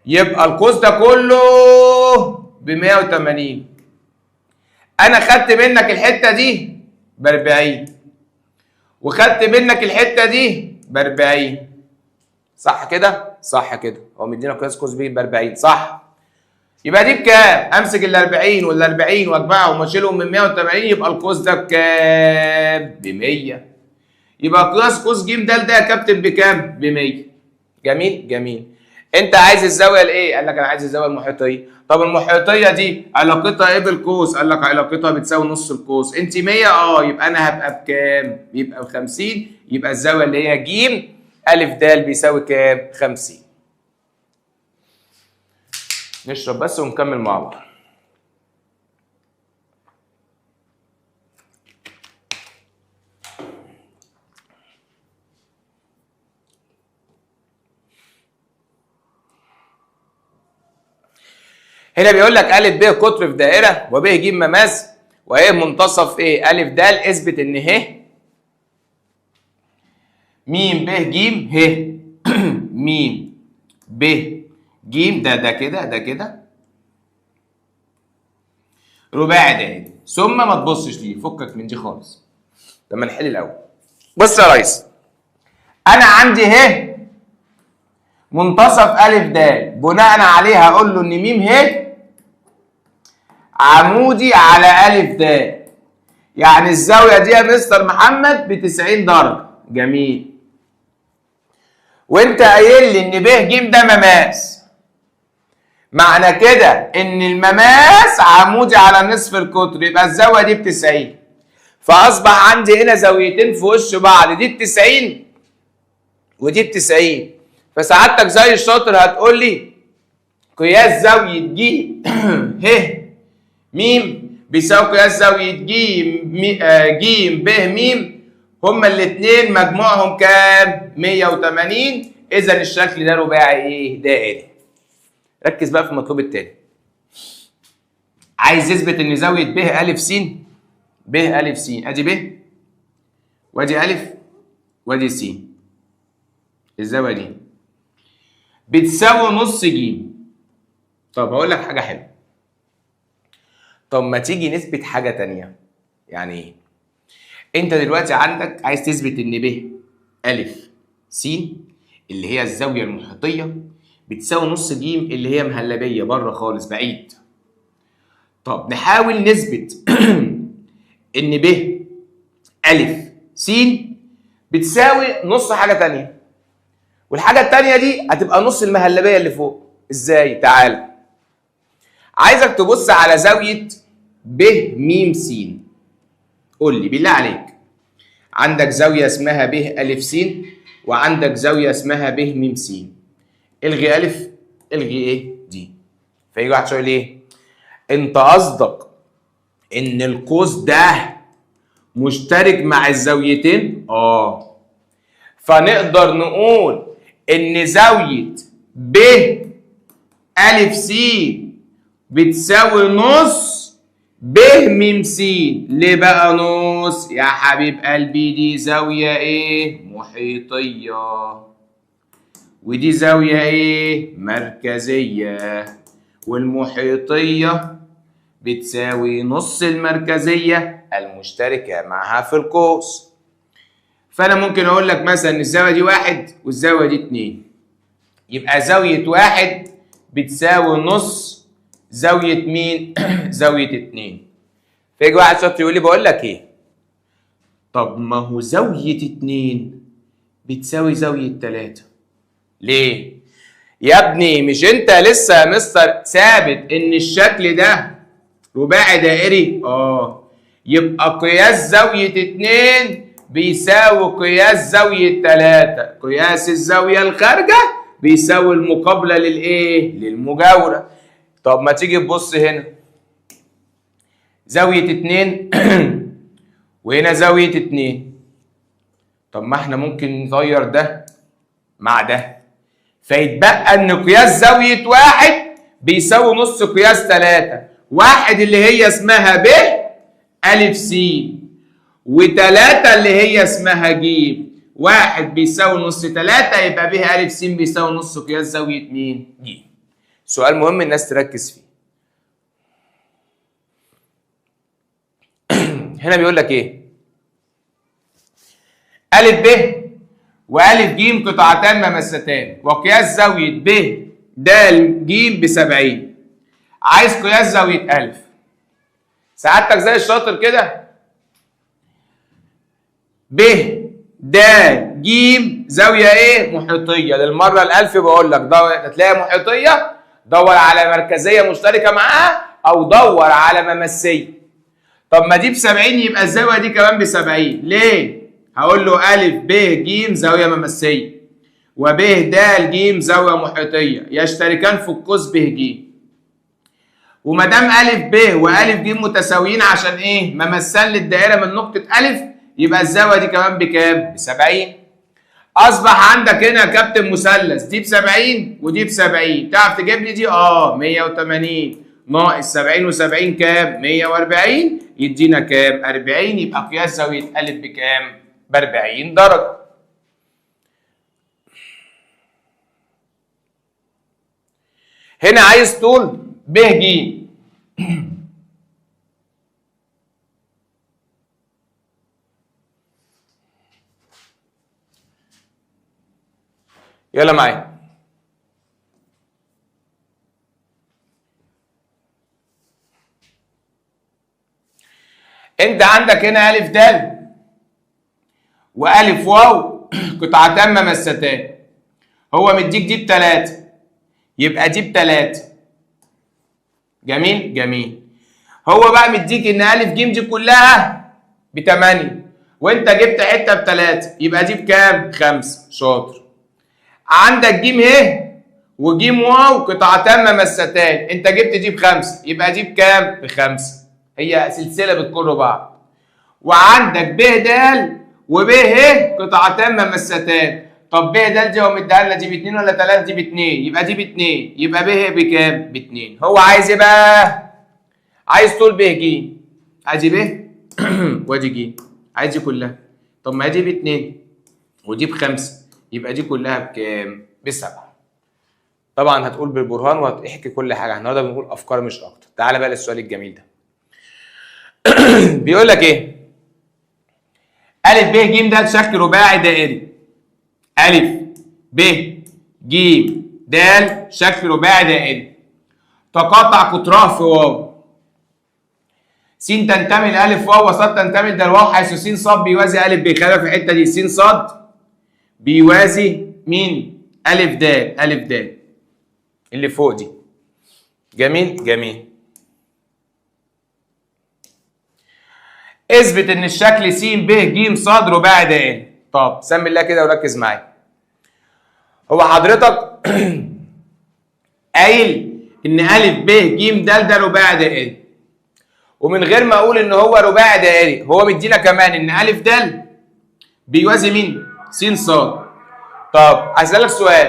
يبقى القوس ده كله ب 180. انا خدت منك الحته دي ب 40 وخدت منك الحته دي ب 40. صح كده؟ صح كده. هو مدينا قياس قوس ب 40 صح؟ يبقى دي بكام؟ امسك ال 40 وال 40 واجمعهم واشيلهم من 180 يبقى القوس ده بكام؟ ب 100. يبقى قياس قوس ج د ده يا كابتن بكام؟ ب 100. جميل؟ جميل. انت عايز الزاويه الايه؟ قال لك انا عايز الزاويه المحيطيه. طب المحيطيه دي علاقتها ايه بالقوس؟ قال لك علاقتها بتساوي نص القوس. انت 100 يبقى انا هبقى بكام؟ يبقى ب 50. يبقى الزاويه اللي هي ج أ د بيساوي كام؟ 50. نشرب بس ونكمل مع بعض. هنا بيقول لك أ ب قطر في دائرة وب ج مماس وإيه منتصف إيه؟ أ د. اثبت إن ه م ب ج ه م ب ج ده كده رباعي دائري. ثم ما تبصش ليه، فكك من دي خالص. لما نحل الأول. بص يا ريس. أنا عندي ه منتصف أ د، بناء عليها هقول له إن م ه عمودي على أ د. يعني الزاوية دي يا مستر محمد ب 90 درجة. جميل. وأنت قايل لي إن ب ج ده مماس. معنى كده إن المماس عمودي على نصف القطر، يبقى الزاوية دي ب 90. فأصبح عندي هنا زاويتين في وش بعض، دي ب 90 ودي ب 90. فسعادتك زي الشاطر هتقول لي قياس زاوية ج ه م بيساوي قياس زاوية ج ب م هما الاثنين مجموعهم كام؟ 180. اذا الشكل ده رباعي ايه؟ دائري. ركز بقى في المطلوب التاني. عايز يثبت ان زاويه ب ا س ب ا س، ادي ب وادي ا وادي س، الزاويه دي بتساوي نص ج. طب هقول لك حاجه حلوه. طب ما تيجي نثبت حاجه تانيه. يعني ايه؟ انت دلوقتي عندك عايز تثبت ان ب ا س اللي هي الزاويه المحيطيه بتساوي نص ج اللي هي مهلبيه بره خالص بعيد. طب نحاول نثبت ان ب ا س بتساوي نص حاجه تانيه، والحاجه التانيه دي هتبقى نص المهلبيه اللي فوق. ازاي؟ تعال عايزك تبص على زاويه ب م س. قول لي بالله عليك، عندك زاويه اسمها ب ا س وعندك زاويه اسمها ب م س. الغي ا، الغي ايه دي. فيجي واحد يقول ايه؟ انت قصدك ان القوس ده مشترك مع الزاويتين؟ فنقدر نقول ان زاويه ب ا س بتساوي نص ب م س. ليه بقى نص؟ يا حبيب قلبي دي زاويه ايه؟ محيطيه، ودي زاويه ايه؟ مركزيه، والمحيطيه بتساوي نص المركزيه المشتركه معها في القوس. فانا ممكن اقول لك مثلا الزاويه دي 1 والزاويه دي 2، يبقى زاويه 1 بتساوي نص زاويه مين؟ زاويه 2. فيجي واحد شاطر يقول لي بقول لك ايه؟ طب ما هو زاويه 2 بتساوي زاويه 3. ليه؟ يا ابني مش انت لسه يا مستر ثابت ان الشكل ده رباعي دائري؟ يبقى قياس زاويه 2 بيساوي قياس زاويه 3. قياس الزاويه الخارجه بيساوي المقابله للايه؟ للمجاوره. طب ما تيجي تبص هنا، زاويه 2 وهنا زاويه 2. طب ما احنا ممكن نغير ده مع ده، فيتبقى ان قياس زاويه 1 بيساوي نص قياس 3. 1 اللي هي اسمها ب ا س، و3 اللي هي اسمها ج. 1 بيساوي نص 3، يبقى ب ا س بيساوي نص قياس زاويه مين؟ ج. سؤال مهم الناس تركز فيه. هنا بيقول لك ايه؟ ا ب وأ ج قطعتان ممستان، وقياس زاوية ب د ج ب70. عايز قياس زاوية أ. سعادتك زي الشاطر كده، ب د ج زاوية ايه؟ محيطية. للمرة الألف بقول لك هتلاقيها محيطية، دور على مركزية مشتركة معاها أو دور على ممسية. طب ما دي ب70 يبقى الزاوية دي كمان ب70. ليه؟ هقول له أ ب ج زاوية ممسية وب د ج زاوية محيطية يشتركان في القوس ب ج. وما دام أ ب وأ ج متساويين عشان إيه؟ ممسان للدائرة من نقطة أ، يبقى الزاوية دي كمان بكام؟ ب70. أصبح عندك هنا يا كابتن مثلث، دي ب70 ودي ب70. تعرف تجيب لي دي؟ 180 ناقص 70 و70 كام؟ 140 يدينا كام؟ 40. يبقى قياس زاوية أ بكام؟ ب 40 درجة. هنا عايز طول ب ج. يلا معايا. انت عندك هنا أ د وأ واو قطعتان ممستان. هو مديك دي ب3 يبقى دي ب3. جميل جميل. هو بقى مديك ان أ ج دي كلها ب8 وانت جبت حته ب3 يبقى دي بكام؟ 5. شاطر. عندك ج ه وج واو قطعتان ممستان، انت جبت دي ب5 يبقى دي بكام؟ ب5. هي سلسله بتكر بعض. وعندك ب د وب ه قطعتان ممستان. طب ب د دي هو مديها لنا دي ب 2 ولا 3؟ دي ب 2، يبقى دي ب 2، يبقى ب ه بكام؟ ب 2. هو عايز ايه بقى؟ عايز طول ب ج. ادي ب وادي ج، عايز دي كلها. طب ما دي ب 2 ودي ب 5، يبقى دي كلها بكام؟ ب 7. طبعا هتقول بالبرهان وهتحكي كل حاجه، النهارده بنقول افكار مش اكتر. تعالى بقى للسؤال الجميل ده. بيقول لك ايه؟ ا ب ج ده شكل رباعي دائري. ا ب ج د شكل رباعي دائري تقاطع قطراه في واو. س تنتمي لألف واو وص تنتمي لدال واو، حيث س ص بيوازي أ ب. خلينا في الحته دي، س ص بيوازي مين؟ أ د. أ د اللي فوق دي. جميل جميل. اثبت ان الشكل س ب ج ص رباعي دائري. طب سمي الله كده وركز معايا. هو حضرتك قايل ان ا ب ج د ده رباعي دائري، ومن غير ما اقول ان هو رباعي دائري هو مدينا كمان ان ا د بيوازي مين؟ س ص. طب هسألك سؤال،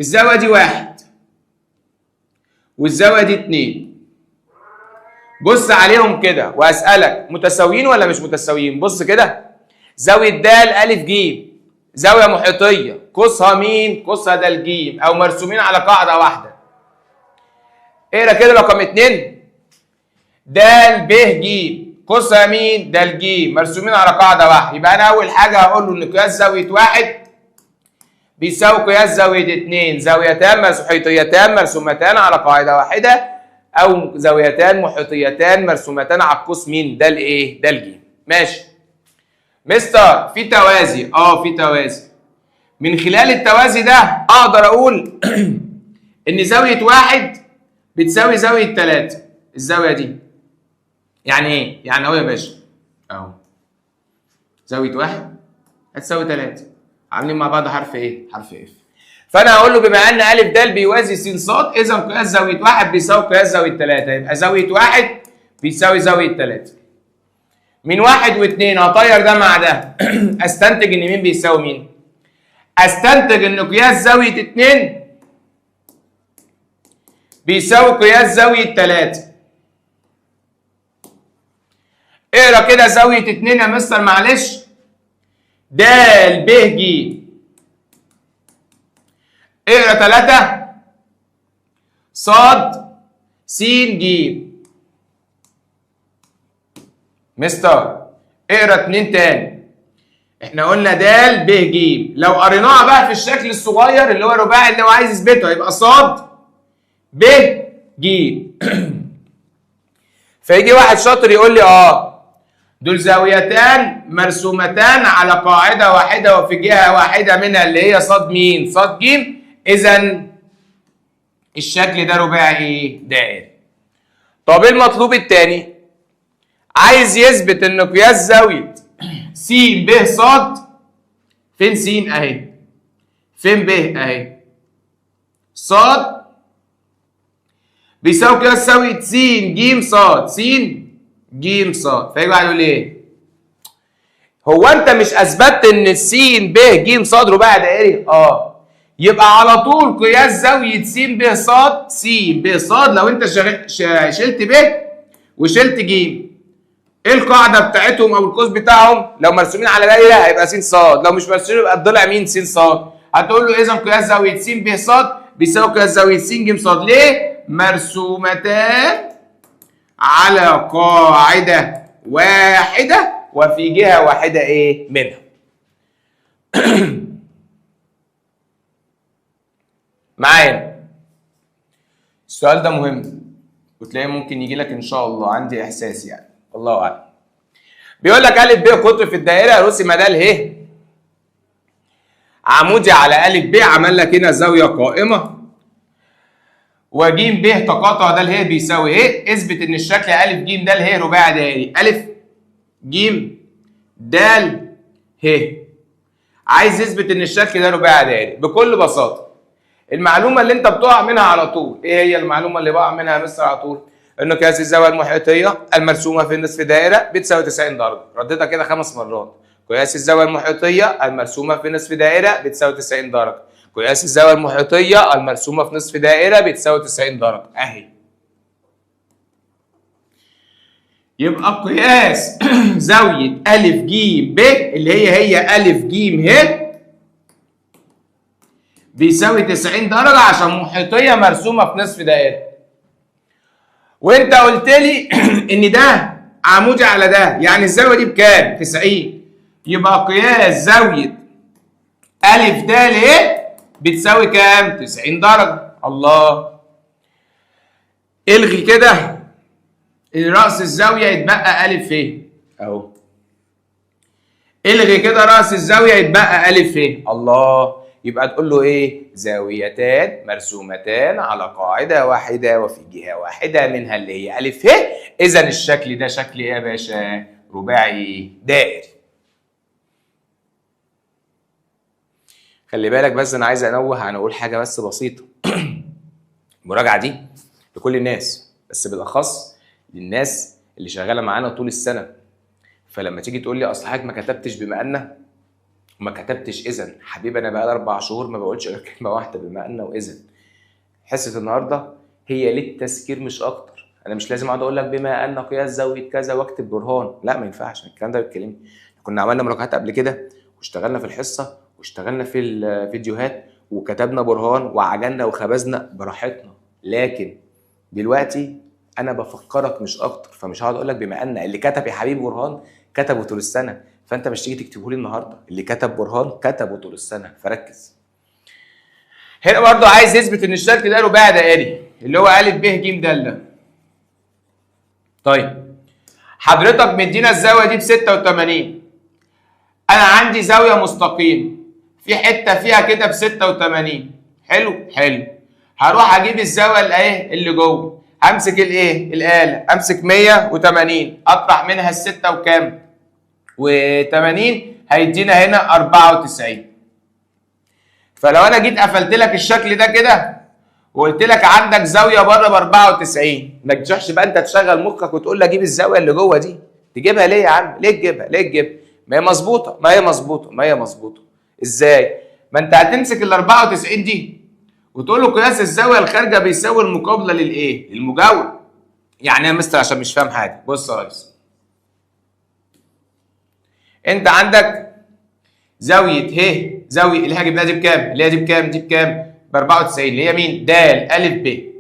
الزاويه دي 1 والزاويه دي 2، بص عليهم كده واسالك متساويين ولا مش متساويين؟ بص كده، زاويه د ا ج زاويه محيطيه، قوسها مين؟ قوسها د ج، او مرسومين على قاعده واحده. اقرا كده رقم 2، د ب ج قوسها مين؟ د ج، مرسومين على قاعده واحده. يبقى انا اول حاجه هقول له ان قياس زاويه 1 بيساوي قياس زاويه 2، زاويتان محيطيتان مرسومتان على قاعده واحده، او زاويتان محيطيتان مرسومتان على القوس مين؟ د الايه؟ د ج. ماشي مستر، في توازي. في توازي. من خلال التوازي ده اقدر اقول ان زاويه 1 بتساوي زاويه 3. الزاويه دي يعني ايه؟ يعني اهو يا باشا، اهو زاويه 1 هتساوي 3، عاملين مع بعض حرف ايه؟ حرف اف. فانا هقول له بما ان ا د بيوازي س ص، اذا قياس زاويه 1 بيساوي قياس زاويه 3، يبقى زاويه 1 بيساوي زاويه 3. من 1 و2 هطير ده مع ده استنتج ان مين بيساوي مين؟ استنتج ان قياس زاويه 2 بيساوي قياس زاويه 3. اقرا كده زاويه 2 يا مستر معلش. د ب ج. اقرا 3 ص س ج. مستر اقرا 2 تاني. احنا قلنا د ب ج، لو قريناها بقى في الشكل الصغير اللي هو رباعي اللي هو عايز يثبته هيبقى ص ب ج. فيجي واحد شاطر يقول لي دول زاويتان مرسومتان على قاعده واحده وفي جهه واحده منها اللي هي ص مين؟ ص ج. اذا الشكل ده رباعي ايه؟ دائري. طب ايه المطلوب الثاني؟ عايز يثبت ان قياس زاويه س ب ص، فين س اهي، فين ب اهي، ص بيساوي قياس زاويه س ج ص، س ج ص. فيجي واحد يقول ايه؟ هو انت مش اثبتت ان س ب ج ص رباعي دائري؟ يبقى على طول قياس زاويه س ب ص، س ب ص لو انت شلت ب وشلت ج، ايه القاعده بتاعتهم او القوس بتاعهم؟ لو مرسومين على دايره هيبقى س ص، لو مش مرسومين يبقى الضلع مين؟ س ص. هتقول له اذا قياس زاويه س ب ص بيساوي قياس زاويه س ج ص. ليه؟ مرسومتان على قاعده واحده وفي جهه واحده ايه منها. معايا السؤال ده مهم وتلاقيه ممكن يجي لك ان شاء الله، عندي احساس يعني، الله اعلم. بيقول لك ا ب قطر في الدائره رسم د ه عمودي على ا ب، عمل لك هنا زاويه قائمه، وج ب تقاطع د ه بيساوي ه. اثبت ان الشكل ا ج د ه رباعي دائري. ا ج د ه عايز يثبت ان الشكل ده رباعي دائري. بكل بساطه المعلومه اللي انت بتقع منها على طول، ايه هي المعلومه اللي بقع منها يا مستر على طول؟ انه قياس الزاويه المحيطيه المرسومه في نصف دائره بتساوي 90 درجه. رديتها كده 5 مرات. قياس الزاويه المحيطيه المرسومه في نصف دائره بتساوي 90 درجه. قياس الزاويه المحيطيه المرسومه في نصف دائره بتساوي 90 درجه اهي. يبقى قياس زاويه ا ج ب اللي هي ا ج ه بيساوي 90 درجه عشان محيطيه مرسومه في نصف دائره. وانت قلت لي ان ده عمودي على ده، يعني الزاويه دي بكام؟ 90. يبقى قياس زاويه ا د ه بتساوي كام؟ 90 درجه. الله. الغي كده رأس الزاويه يتبقى ا ف اهو. الغي كده رأس الزاويه يتبقى ا ف. الله. يبقى تقول له ايه؟ زاويتان مرسومتان على قاعده واحده وفي جهه واحده منها اللي هي ا ف. اذا الشكل ده شكل ايه يا باشا؟ رباعي دائري. خلي بالك بس انا عايز انوه، هنقول حاجه بس بسيطه. المراجعه دي لكل الناس بس بالاخص للناس اللي شغاله معانا طول السنه. فلما تيجي تقول لي اصل حضرتك ما كتبتش بما ان وما كتبتش اذا، حبيبي انا بقالي 4 شهور ما بقولش غير كلمه واحده بما ان واذا. حصه النهارده هي للتذكير مش اكتر. انا مش لازم اقعد اقول لك بما ان قياس زاويه كذا واكتب برهان، لا ما ينفعش الكلام ده بيتكلمني. كنا عملنا مراجعات قبل كده واشتغلنا في الحصه واشتغلنا في الفيديوهات وكتبنا برهان وعجلنا وخبزنا براحتنا، لكن دلوقتي انا بفكرك مش اكتر. فمش هقعد اقول لك بما ان اللي كتب يا حبيبي برهان كتبه طول السنه، فانت مش تيجي تكتبه لي النهارده. اللي كتب برهان كتبه طول السنه، فركز. هنا برضو عايز يثبت ان الشكل ده رباعي دائري اللي هو ا ب ج د. طيب حضرتك مدينا الزاويه دي ب 86. انا عندي زاويه مستقيم في حته فيها كده ب 86. حلو حلو. هروح اجيب الزاويه اللي جوه. همسك الايه؟ الاله. امسك 180 اطرح منها ال6 وكام؟ و80 هيدينا هنا 94. فلو انا جيت قفلت لك الشكل ده كده وقلت لك عندك زاويه بره ب 94، ما تجيش بقى انت تشغل مخك وتقول لي اجيب الزاويه اللي جوه دي. تجيبها ليه يا عم؟ ليه تجيبها؟ ليه تجيبها؟ ما هي مظبوطه. ما هي مظبوطه. ما هي مظبوطه. ازاي؟ ما انت هتمسك ال 94 دي وتقول له قياس الزاويه الخارجه بيساوي المقابله للايه؟ للمجاور. يعني ايه يا مستر عشان مش فاهم حاجه؟ بص يا ريس، انت عندك زاويه ه، زاويه اللي احنا جبناها دي بكام؟ اللي هي دي بكام؟ دي بكام؟ ب 94 اللي هي مين؟ د ا ب.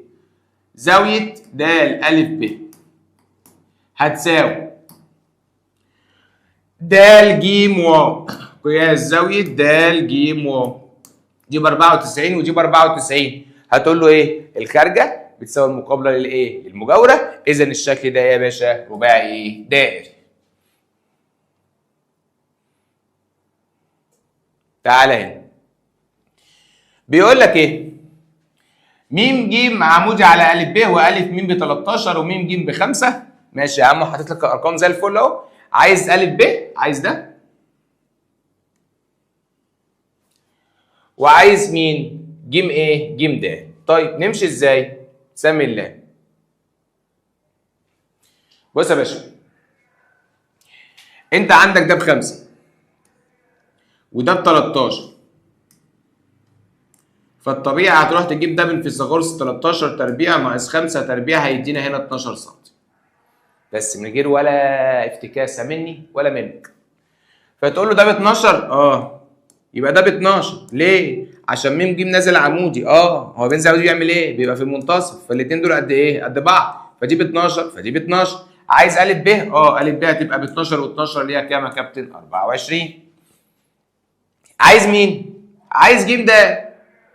زاويه د ا ب هتساوي د ج و. قياس زاويه د ج و دي ب 94 ودي ب 94. هتقول له ايه؟ الخارجه بتساوي المقابله للايه؟ للمجاوره. اذا الشكل ده يا باشا رباعي دائري. تعالى هنا بيقول لك ايه؟ م ج عمودي على ا ب و م ب 13 وم ج ب 5. ماشي يا عم، حاطط لك الارقام زي الفل اهو. عايز ا ب، عايز ده، وعايز مين؟ ج ايه؟ ج د. طيب نمشي ازاي؟ سمي الله. بص يا باشا، انت عندك ده ب5 وده ب13، فالطبيعي هتروح تجيب ده من فيثاغورس 13 تربيع ناقص 5 تربيع هيدينا هنا 12 سم. بس من غير ولا افتكاسه مني ولا منك. فتقول له ده ب 12؟ يبقى ده ب 12. ليه؟ عشان م ج نازل عمودي. هو بين زاويه بيعمل ايه؟ بيبقى في المنتصف، فالاثنين دول قد ايه؟ قد بعض، فدي ب 12 فدي ب 12. عايز ا ب؟ ا ب هتبقى ب 12 و12 اللي هي كام يا كابتن؟ 24. عايز مين؟ عايز ج د.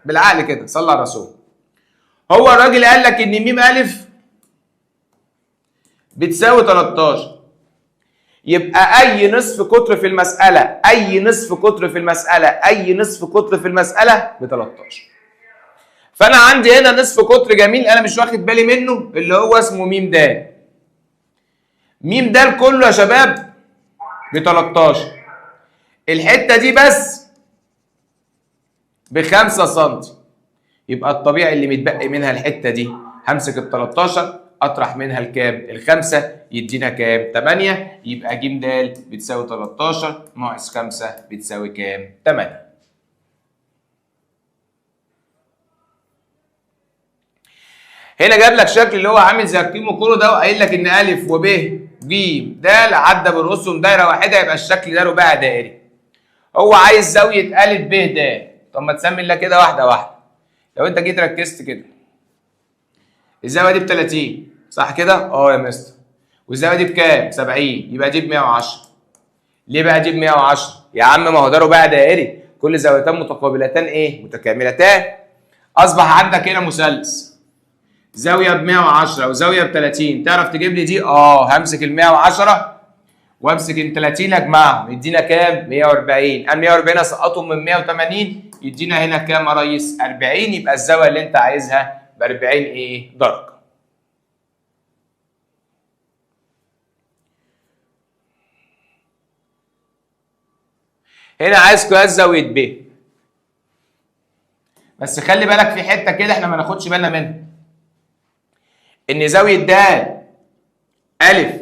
بالعقل كده صلى على الرسول. هو الراجل قال لك ان م ا بتساوي 13. يبقى اي نصف قطر في المساله، اي نصف قطر في المساله، اي نصف قطر في المساله ب 13. فانا عندي هنا نصف قطر جميل انا مش واخد بالي منه اللي هو اسمه م د. م د كله يا شباب ب 13. الحته دي بس ب5 سم. يبقى الطبيعي اللي متبقي منها الحته دي همسك ال 13 اطرح منها الكام؟ الخمسة، يدينا كام؟ 8. يبقى ج د بتساوي 13 ناقص 5 بتساوي كام؟ 8. هنا جاب لك شكل اللي هو عامل زي الكيمو ده وقايل لك ان ا وب ج د عدى برؤوسهم دايره واحده، يبقى الشكل ده رباعي دائري. هو عايز زاويه ا ب د. طب ما تسمي الله كده واحده واحده. لو انت جيت ركزت كده، الزاويه دي ب 30 صح كده؟ اه يا مستر. والزاويه دي بكام؟ 70، يبقى دي ب 110. ليه بقى دي ب 110؟ يا عم ما هو ده رباعي دائري، كل زاويتان متقابلتان ايه؟ متكاملتان. اصبح عندك هنا مثلث زاويه ب 110 وزاويه ب 30. تعرف تجيب لي دي؟ همسك ال 110 وامسك ال 30 اجمعهم يدينا كام؟ 140. ال 140 اسقطهم من 180 يدينا هنا كام يا ريس؟ 40. يبقى الزاويه اللي انت عايزها ب 40 ايه؟ درجه. هنا عايز قياس زاويه ب. بس خلي بالك في حته كده احنا ما ناخدش بالنا منها، ان زاويه د ا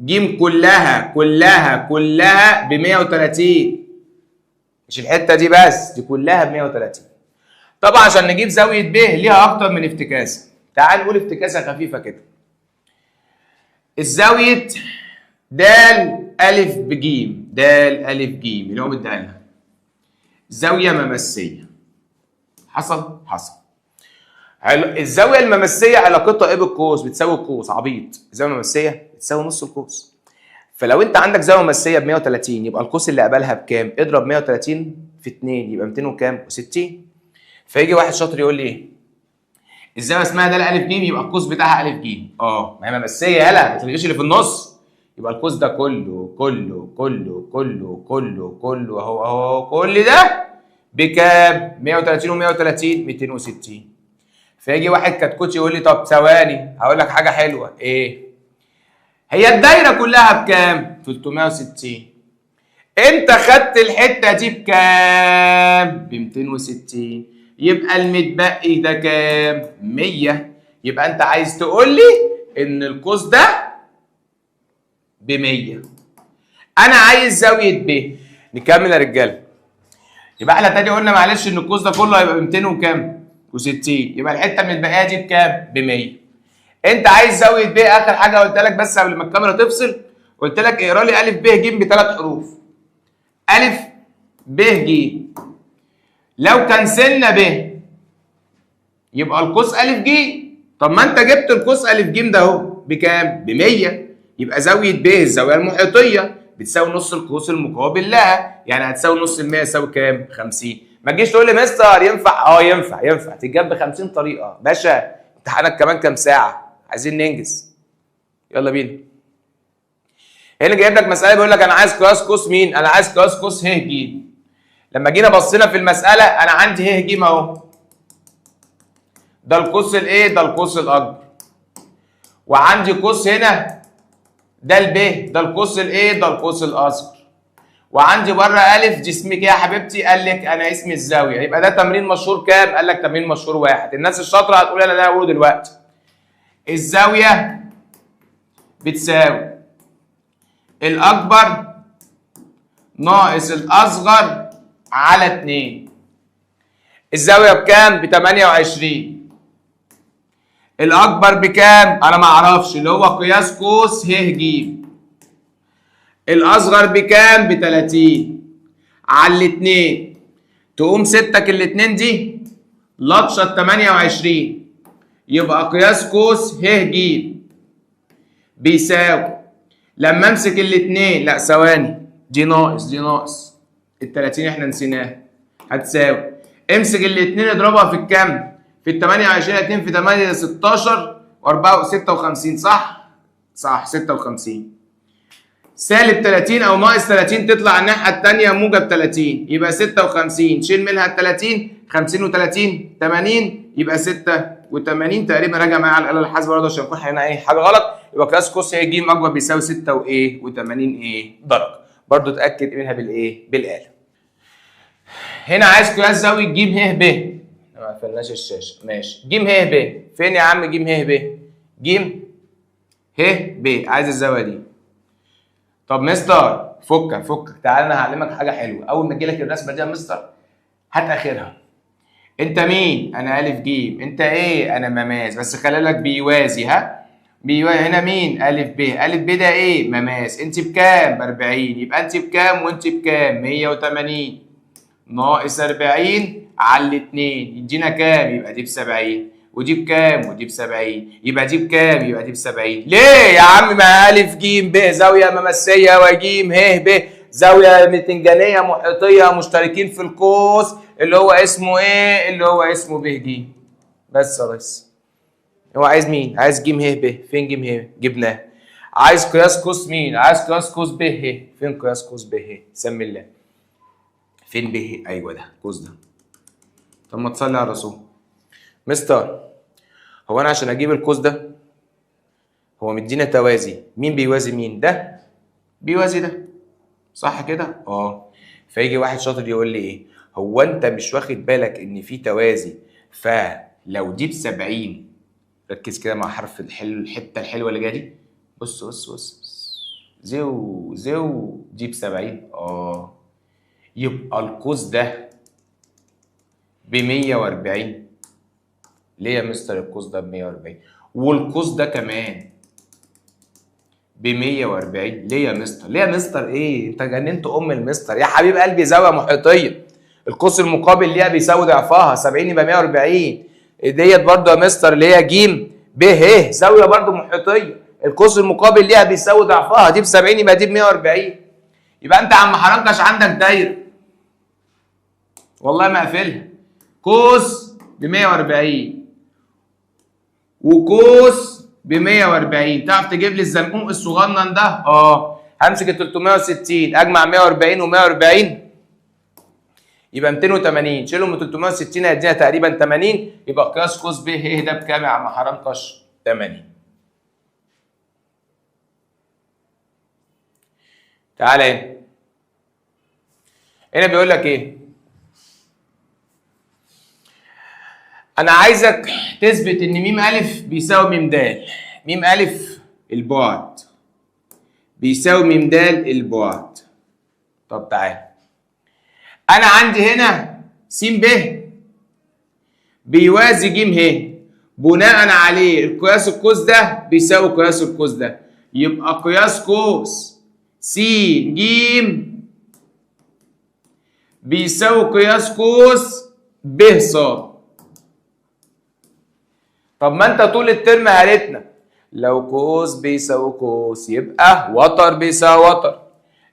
ج كلها ب 130. مش الحته دي بس، دي كلها ب 130. طبعا عشان نجيب زاويه ب ليها اكتر من افتكاسه. تعال نقول افتكاسه خفيفه كده. الزاويه د ا ب ج اللي هو مديها زاويه ممسيه. حصل؟ حصل. الزاويه الممسيه علاقتها ايه بالقوس؟ بتساوي القوس. عبيط. الزاويه الممسيه بتساوي نص القوس. فلو انت عندك زاويه ممسيه ب 130 يبقى القوس اللي قبلها بكام؟ اضرب 130 في 2 يبقى 200 وكام؟ و60. فيجي واحد شاطر يقول لي ايه؟ الزاويه اسمها د ا ج يبقى القوس بتاعها ا ج. ما هي ممسيه يالا، ما تلغيش اللي في النص. يبقى القوس ده كله اهو كل ده بكام؟ 130 و130 260. فيجي واحد كتكوت يقول لي طب ثواني هقول لك حاجه حلوه. ايه؟ هي الدايره كلها بكام؟ 360. انت خدت الحته دي بكام؟ ب 260. يبقى المتبقي ده كام؟ 100. يبقى انت عايز تقول لي ان القوس ده ب 100. انا عايز زاويه ب. نكمل يا رجاله. يبقى احنا تاني قلنا معلش ان القوس ده كله هيبقى ب 200 وكام؟ و60. يبقى الحته المتبقيه دي بكام؟ ب 100. انت عايز زاويه ب. اخر حاجه قلت لك بس قبل ما الكاميرا تفصل، قلت لك اقرا لي ا ب ج بثلاث حروف. ا ب ج. لو كنسلنا ب يبقى القوس ا ج. طب ما انت جبت القوس ا ج ده اهو بكام؟ ب 100. يبقى زاويه ب الزاويه المحيطيه بتساوي نص القوس المقابل لها، يعني هتساوي نص ال 100 يساوي كام؟ 50. ما تجيش تقول لي مستر ينفع؟ ينفع تتجاب ب 50 طريقه. باشا امتحانك كمان كام ساعه؟ عايزين ننجز. يلا بينا. هنا جايب لك مساله بيقول لك انا عايز قياس قوس مين؟ انا عايز قياس قوس ه ج. لما جينا بصينا في المساله انا عندي ه ج اهو. ده القوس الايه؟ ده القوس الاكبر. وعندي قوس هنا ده الب، ده القوس الايه؟ ده القوس الاصغر. وعندي بره ا دي اسمك ايه يا حبيبتي؟ قال لك انا اسمي الزاويه. يبقى ده تمرين مشهور كام؟ قال لك تمرين مشهور واحد. الناس الشاطره هتقول انا ده هقوله دلوقتي. الزاويه بتساوي الاكبر ناقص الاصغر على 2. الزاويه بكام؟ ب 28. الاكبر بكام؟ انا ما اعرفش، اللي هو قياس قوس ه ج. الاصغر بكام؟ ب 30 على الاثنين. تقوم ستك الاثنين دي لطشه 28. يبقى قياس قوس ه ج بيساوي، لما امسك الاثنين، لا ثواني، دي ناقص ال 30 احنا نسيناها، هتساوي امسك الاثنين اضربها في الكام؟ في ال 28. 2 في 8 16 و4 56 صح؟ صح 56. سالب 30 او ناقص 30 تطلع الناحيه الثانيه موجب 30 يبقى 56. شيل منها ال 30 50 و30 80 يبقى 86 تقريبا. راجع معايا على الاله الحاسبه برضه عشان يكون هنا اي حاجه غلط. يبقى قياس قوس ه ج اكبر بيساوي 6 وايه؟ و80 درجه. برضه اتاكد منها بالايه؟ بالاله. هنا عايز قياس زاويه ج ه ب. ما قفلناش الشاشه. ماشي. ج ه ب فين يا عم؟ ج ه ب ج ه ب، عايز الزاويه دي. طب مستر فكك تعالى انا هعلمك حاجه حلوه. اول ما تجي لك الرسمه دي يا مستر هات اخرها. انت مين؟ انا الف ج. انت ايه؟ انا مماس، بس خلي بالك بيوازي. ها بيوازي. هنا مين؟ الف ب. الف ب ده ايه؟ مماس. انت بكام؟ ب 40. يبقى انت بكام وانت بكام؟ 180 ناقص 40 على الاتنين يدينا كام؟ يبقى دي ب 70. ودي بكام؟ ودي ب 70. يبقى دي بكام؟ يبقى دي ب 70. ليه يا عم؟ ما الف ج ب زاويه ممسيه وج ه ب زاويه متنجانيه محيطيه مشتركين في القوس اللي هو اسمه ايه؟ اللي هو اسمه ب ج. بس يا ريس. هو عايز مين؟ عايز ج ه ب. فين ج ه؟ جبناه. عايز قياس قوس مين؟ عايز قياس قوس ب ه. فين قياس قوس ب ه؟ سمي الله. فين ب ه؟ ايوه ده القوس ده. طب ما تصلي على الرسول. مستر هو انا عشان اجيب القوس ده هو مدينا توازي، مين بيوازي مين؟ ده بيوازي ده، صح كده؟ اه. فيجي واحد شاطر يقول لي ايه؟ هو انت مش واخد بالك ان في توازي؟ فلو دي ب 70، ركز كده مع حرف الحته الحلوه اللي جايه دي. بص زو دي ب 70. اه يبقى القوس ده ب 140. ليه يا مستر القوس ده ب 140؟ والقوس ده كمان ب 140. ليه يا مستر؟ ليه يا مستر ايه؟ انت جننت المستر يا حبيب قلبي. زاويه محيطيه القوس المقابل ليها بيساوي ضعفها 70 يبقى 140. ديت برضه يا مستر اللي هي ج ب ه زاويه برضه محيطيه القوس المقابل ليها بيساوي ضعفها، دي ب 70 يبقى دي ب 140. يبقى انت يا عم حرنكش عندك دايره والله ما اقفلها. قوس ب 140 وقوس ب 140. تعرف تجيب لي الزنقوق الصغنن ده؟ اه. همسك ال 360 اجمع 140 و140 يبقى 280. شيلهم من 360 هيدينا تقريبا 80. يبقى قياس قوس ب ه ده بكام يا عم حرنكش؟ 80. تعالى هنا. هنا بيقول لك ايه؟ أنا عايزك تثبت إن م أ بيساوي م د. م أ البعد بيساوي م د البعد. طب تعالى. أنا عندي هنا س ب بيوازي ج ه. بناء عليه القياس القوس ده بيساوي قياس القوس ده. يبقى قياس قوس س ج بيساوي قياس قوس ب ص. طب ما انت طول الترم قالتنا لو قوس بيساوي قوس يبقى وتر بيساوي وتر.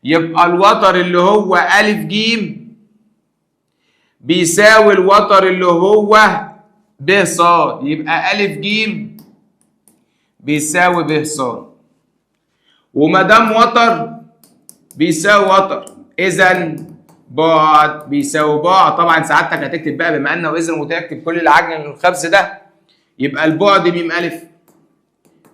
يبقى الوتر اللي هو أ ج بيساوي الوتر اللي هو ب ص. يبقى أ ج بيساوي ب ص. وما دام وتر بيساوي وتر اذا بعد بيساوي بعد. طبعا سعادتك هتكتب بقى بما انه اذا وتكتب كل العجن الخبز ده. يبقى البعد م أ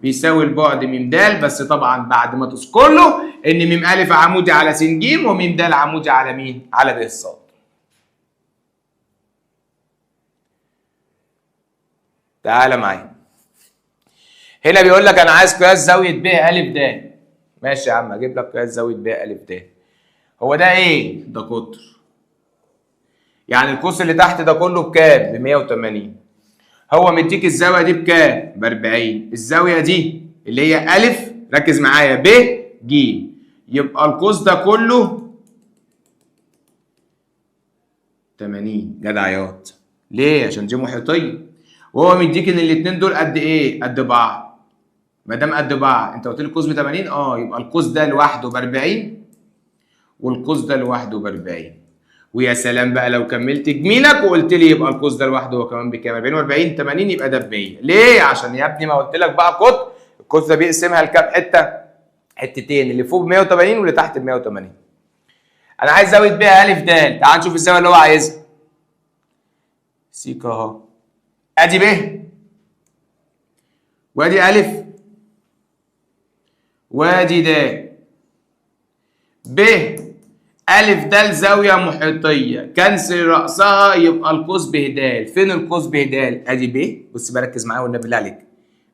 بيساوي البعد م د، بس طبعا بعد ما تذكر له ان م أ عمودي على س ج وم د عمودي على مين؟ على ب ص. تعالى معايا. هنا بيقول لك انا عايز قياس زاويه ب أ د. ماشي يا عم اجيب لك قياس زاويه ب أ د. هو ده ايه؟ ده قطر. يعني القوس اللي تحت ده كله بكام؟ ب 180. هو مديك الزاويه دي بكام؟ ب 40. الزاويه دي اللي هي أ، ركز معايا، ب ج. يبقى القوس ده كله 80. جدعيات. ليه؟ عشان دي محيطيه. وهو مديك ان الاثنين دول قد ايه؟ قد بعض. ما دام قد بعض انت قلت لي القوس ب 80. اه يبقى القوس ده لوحده ب 40 والقوس ده لوحده ب 40. ويا سلام بقى لو كملت جميلك وقلت لي يبقى القوس ده لوحده هو كمان بكام؟ 40 و40 80 يبقى ده ب 100. ليه؟ عشان يا ابني ما قلت لك بقى قطر القوس ده بيقسمها لكام حته؟ حتتين، اللي فوق ب 180 واللي تحت ب 180. انا عايز زاويه ب أ د. تعال نشوف الزاويه اللي هو عايزها. سيكا اهو. ادي ب وادي أ وادي د. ب أ د زاوية محيطية، كنسل رأسها يبقى القوس ب د. فين القوس ب د؟ ادي ب. بص بركز معايا والنبي بالله عليك.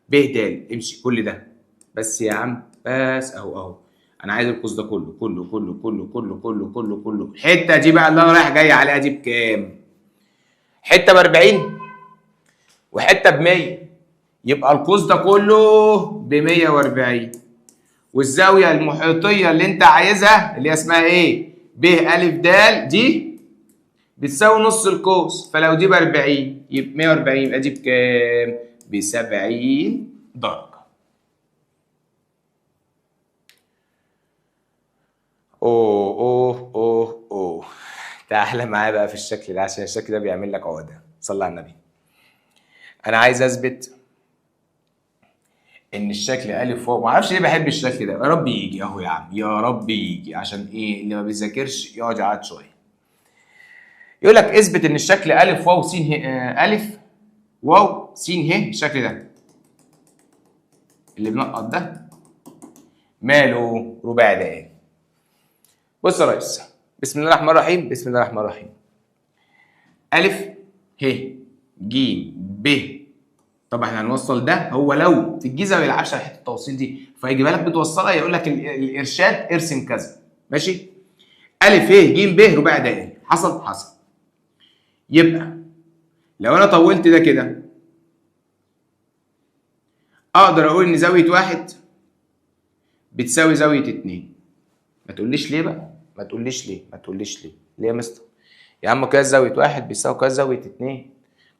ب د امشي كل ده بس يا عم بس اهو انا عايز القوس ده كله كله كله كله كله كله كله كله. الحته دي بقى اللي انا رايح جاي عليها دي بكام؟ حته ب 40 وحته ب 100، يبقى القوس ده كله ب 140 والزاويه المحيطيه اللي انت عايزها اللي هي اسمها ايه؟ ب ا د دي بتساوي نص القوس، فلو دي ب 40 يبقى 140 يبقى دي بكام؟ ب 70 درجه. اوه تعالى معايا بقى في الشكل ده عشان الشكل ده بيعمل لك عقده. صلي على النبي. انا عايز اثبت ان الشكل الف واو، ما اعرفش ليه بحب الشكل ده، يا رب يجي اهو يا عم، يا رب يجي، عشان ايه اللي ما بيذاكرش يقعد يقعد شويه. يقول لك اثبت ان الشكل الف واو س الف واو س ه الشكل ده اللي بنقط ده ماله رباعي دائري. بص يا ريس، بسم الله الرحمن الرحيم، بسم الله الرحمن الرحيم. الف ه ج ب، طبعا احنا هنوصل ده، هو لو في الجيزه ما بيلعبش على حته التوصيل دي فيجيبها لك بتوصلها، يقول لك الارشاد ارسم كذا، ماشي؟ الف ه ج ب رباعي دائري، حصل؟ حصل. يبقى لو انا طولت ده كده اقدر اقول ان زاويه واحد بتساوي زاويه اتنين. ما تقوليش ليه بقى، ما تقوليش ليه، ما تقوليش ليه، ليه يا مستر؟ يا عم قياس زاويه واحد بيساوي قياس زاويه اتنين،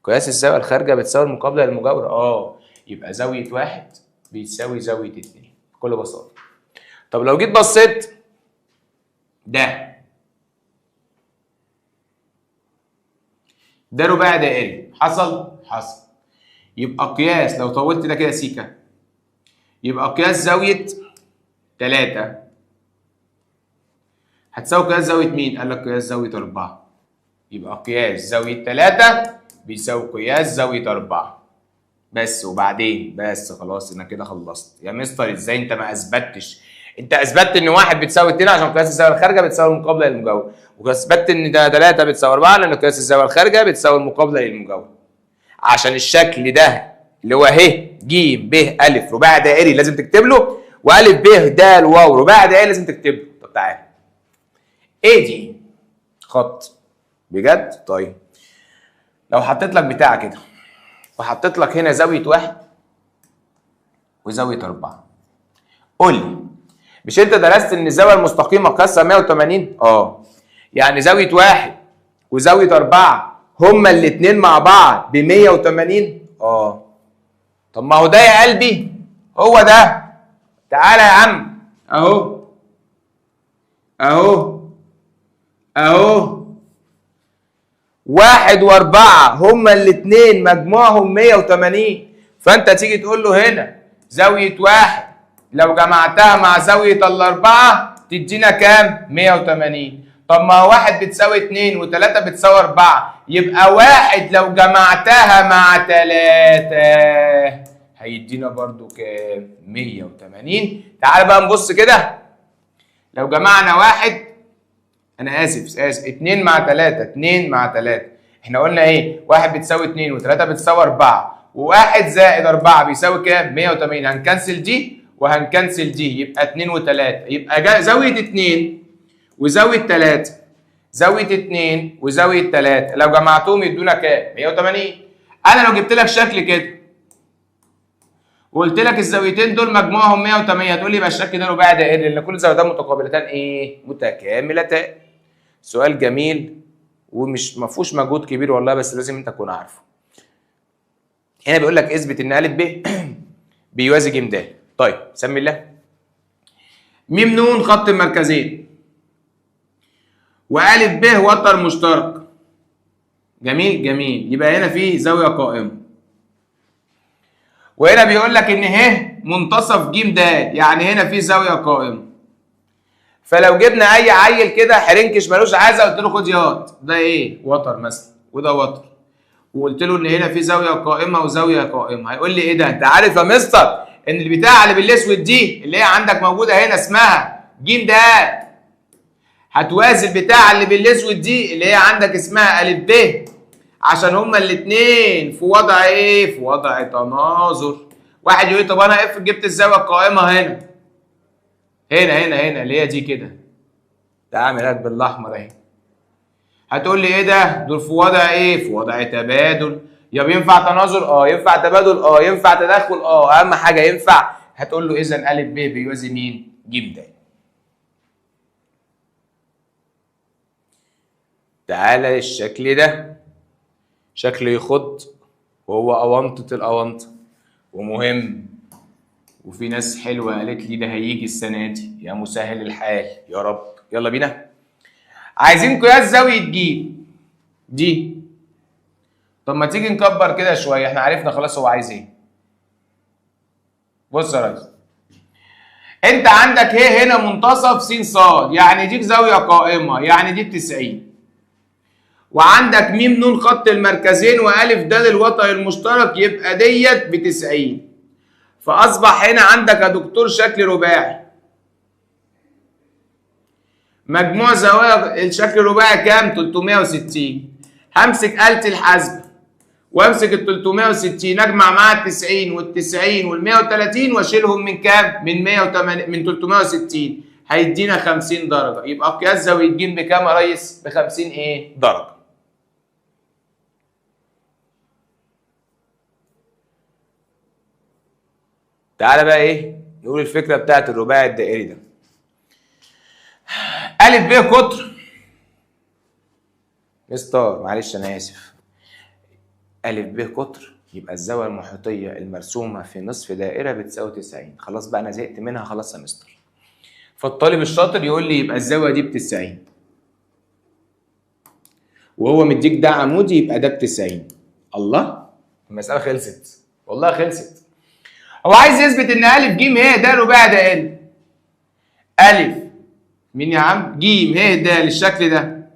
قياس الزاويه الخارجه بتساوي المقابله للمجاوره. يبقى زاويه واحد بيساوي زاويه اتنين بكل بساطه. طب لو جيت بصيت ده رباعي دائري، حصل؟ حصل. يبقى قياس لو طولت ده كده سيكا يبقى قياس زاويه 3 هتساوي قياس زاويه مين؟ قال لك قياس زاويه 4. يبقى قياس زاويه 3 بيساوي قياس زاويه 4 بس. وبعدين بس خلاص انا كده خلصت. يا مستر ازاي انت ما اثبتش؟ انت اثبتت ان واحد بتساوي 2 عشان قياس الزاويه الخارجه بتساوي المقابله للمجاوره، واثبتت ان ده 3 بتساوي 4 لان قياس الزاويه الخارجه بتساوي المقابله للمجاوره. عشان الشكل ده اللي هو ه ج ب ا رباعي دائري لازم تكتب له، والف ب د واو رباعي دائري لازم تكتب له. طب تعالى ايه دي؟ خط بجد؟ طيب لو حطيت لك بتاع كده وحطيت لك هنا زاويه واحد وزاويه 4، قول لي مش انت درست ان الزاويه المستقيمه قياسها 180؟ يعني زاويه واحد وزاويه 4 هما الاثنين مع بعض ب 180؟ طب ما هو ده يا قلبي هو ده. تعالى يا عم اهو اهو اهو، 1 و4 هما الاثنين مجموعهم 180، فانت تيجي تقول له هنا زاويه واحد لو جمعتها مع زاويه الاربعه تدينا كام؟ 180. طب ما هو 1 بتساوي 2 و3 بتساوي 4، يبقى 1 لو جمعتها مع 3 هيدينا برضو كام؟ 180. تعال بقى نبص كده، لو جمعنا 1 انا اسف 2 مع 3 2 مع 3 احنا قلنا ايه؟ 1 بتساوي 2 و3 بتساوي 4 و1 زائد 4 بيساوي كام؟ 180. هنكنسل دي وهنكنسل دي يبقى 2 و3، يبقى زاويه 2 وزاويه 3 زاويه 2 وزاويه 3 لو جمعتهم يدونا كام؟ 180. انا لو جبت لك شكل كده وقلت لك الزاويتين دول مجموعهم 180 هتقول لي يبقى الشكل ده رباعي دائري لان كل زاويتان متقابلتان ايه؟ متكاملتان. سؤال جميل ومش ما فيهوش مجهود كبير والله، بس لازم انت تكون عارفه. هنا بيقول لك اثبت ان ا ب بيوازي ج د. طيب سمي الله. م ن خط المركزين وأ ب وتر مشترك. جميل جميل، يبقى هنا في زاويه قائمه. وهنا بيقول لك ان ه منتصف ج د، يعني هنا في زاويه قائمه. فلو جبنا اي عيل كده حرنكش ملوش عايزه قلت له خد ياض ده ايه؟ وتر مثلا وده وتر، وقلت له ان هنا في زاويه قائمه وزاويه قائمه، هيقول لي ايه ده؟ انت عارف يا مستر ان البتاعه اللي بالاسود دي اللي هي عندك موجوده هنا اسمها ج د، هتوازي البتاعه اللي بالاسود دي اللي هي عندك اسمها ا ب، عشان هما الاثنين في وضع ايه؟ في وضع تناظر. واحد يقول لي طب انا افرض جبت الزاويه القائمه هنا اللي هي دي كده، تعمل لك بالاحمر اهي. هتقول لي ايه ده؟ دول في وضع ايه؟ في وضع تبادل. يا ينفع تناظر؟ ينفع تبادل؟ ينفع تداخل؟ اهم حاجه ينفع. هتقول له اذا ا ب بيوازي مين؟ ج د. تعالى للشكل ده، شكل يخض وهو اونطه الاونطه ومهم، وفي ناس حلوه قالت لي ده هيجي السنه دي، يا مسهل الحال يا رب. يلا بينا. عايزين قياس زاويه ج دي. طب ما تيجي نكبر كده شويه، احنا عرفنا خلاص هو عايز ايه. بص يا ريس، انت عندك ه هنا منتصف س ص، يعني دي زاويه قائمه، يعني دي ب90. وعندك م ن خط المركزين والف د الوتر المشترك، يبقى ديت ب90. فاصبح هنا عندك يا دكتور شكل رباعي. مجموع زوايا الشكل الرباعي كام؟ 360. همسك آلة الحاسبة وامسك ال 360 اجمع معاها ال 90 وال 90 وال 130 واشيلهم من كام؟ من 180 من 360 هيدينا 50 درجة. يبقى قياس زاوية ج بكام يا ريس؟ ب 50 ايه؟ درجة. تعالى بقى ايه؟ نقول الفكرة بتاعت الرباعي الدائري ده. أ ب قطر مستر، معلش أنا آسف. أ ب قطر، يبقى الزاوية المحيطية المرسومة في نصف دائرة بتساوي 90. خلاص بقى أنا زهقت منها خلاص يا مستر. فالطالب الشاطر يقول لي يبقى الزاوية دي ب90. وهو مديك ده عمودي يبقى ده ب90. الله، المسألة خلصت. والله خلصت. هو عايز يثبت إن أ ج ه د رباعي دائري. أ مين يا عم؟ ج ه د للشكل ده.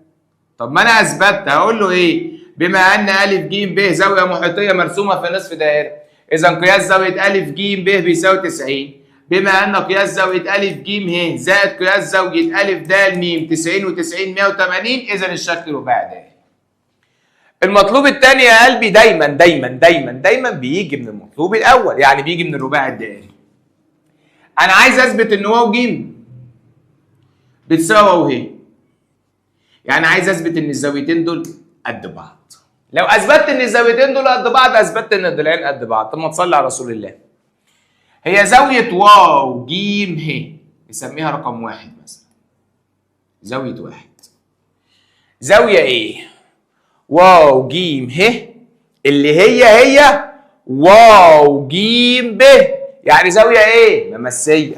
طب ما انا اثبتت، هقول له ايه؟ بما ان ا ج ب زاويه محيطيه مرسومه في نصف دائره، اذا قياس زاويه ا ج ب بيساوي 90. بما ان قياس زاويه ا ج ه زائد قياس زاويه ا د م 90 و90 180، اذا الشكل رباعي دائري. المطلوب الثاني يا قلبي دايما دايما دايما دايما بيجي من المطلوب الاول، يعني بيجي من الرباعي الدائري. انا عايز اثبت ان واو ج بتساوي واو ه، يعني عايز اثبت ان الزاويتين دول قد بعض. لو اثبتت ان الزاويتين دول قد بعض اثبتت ان الضلعين قد بعض. طب ما تصلي على رسول الله. هي زاويه واو ج ه نسميها رقم 1 مثلا، زاويه 1. زاويه ايه؟ واو ج ه اللي هي واو ج ب، يعني زاويه ايه؟ ممسيه.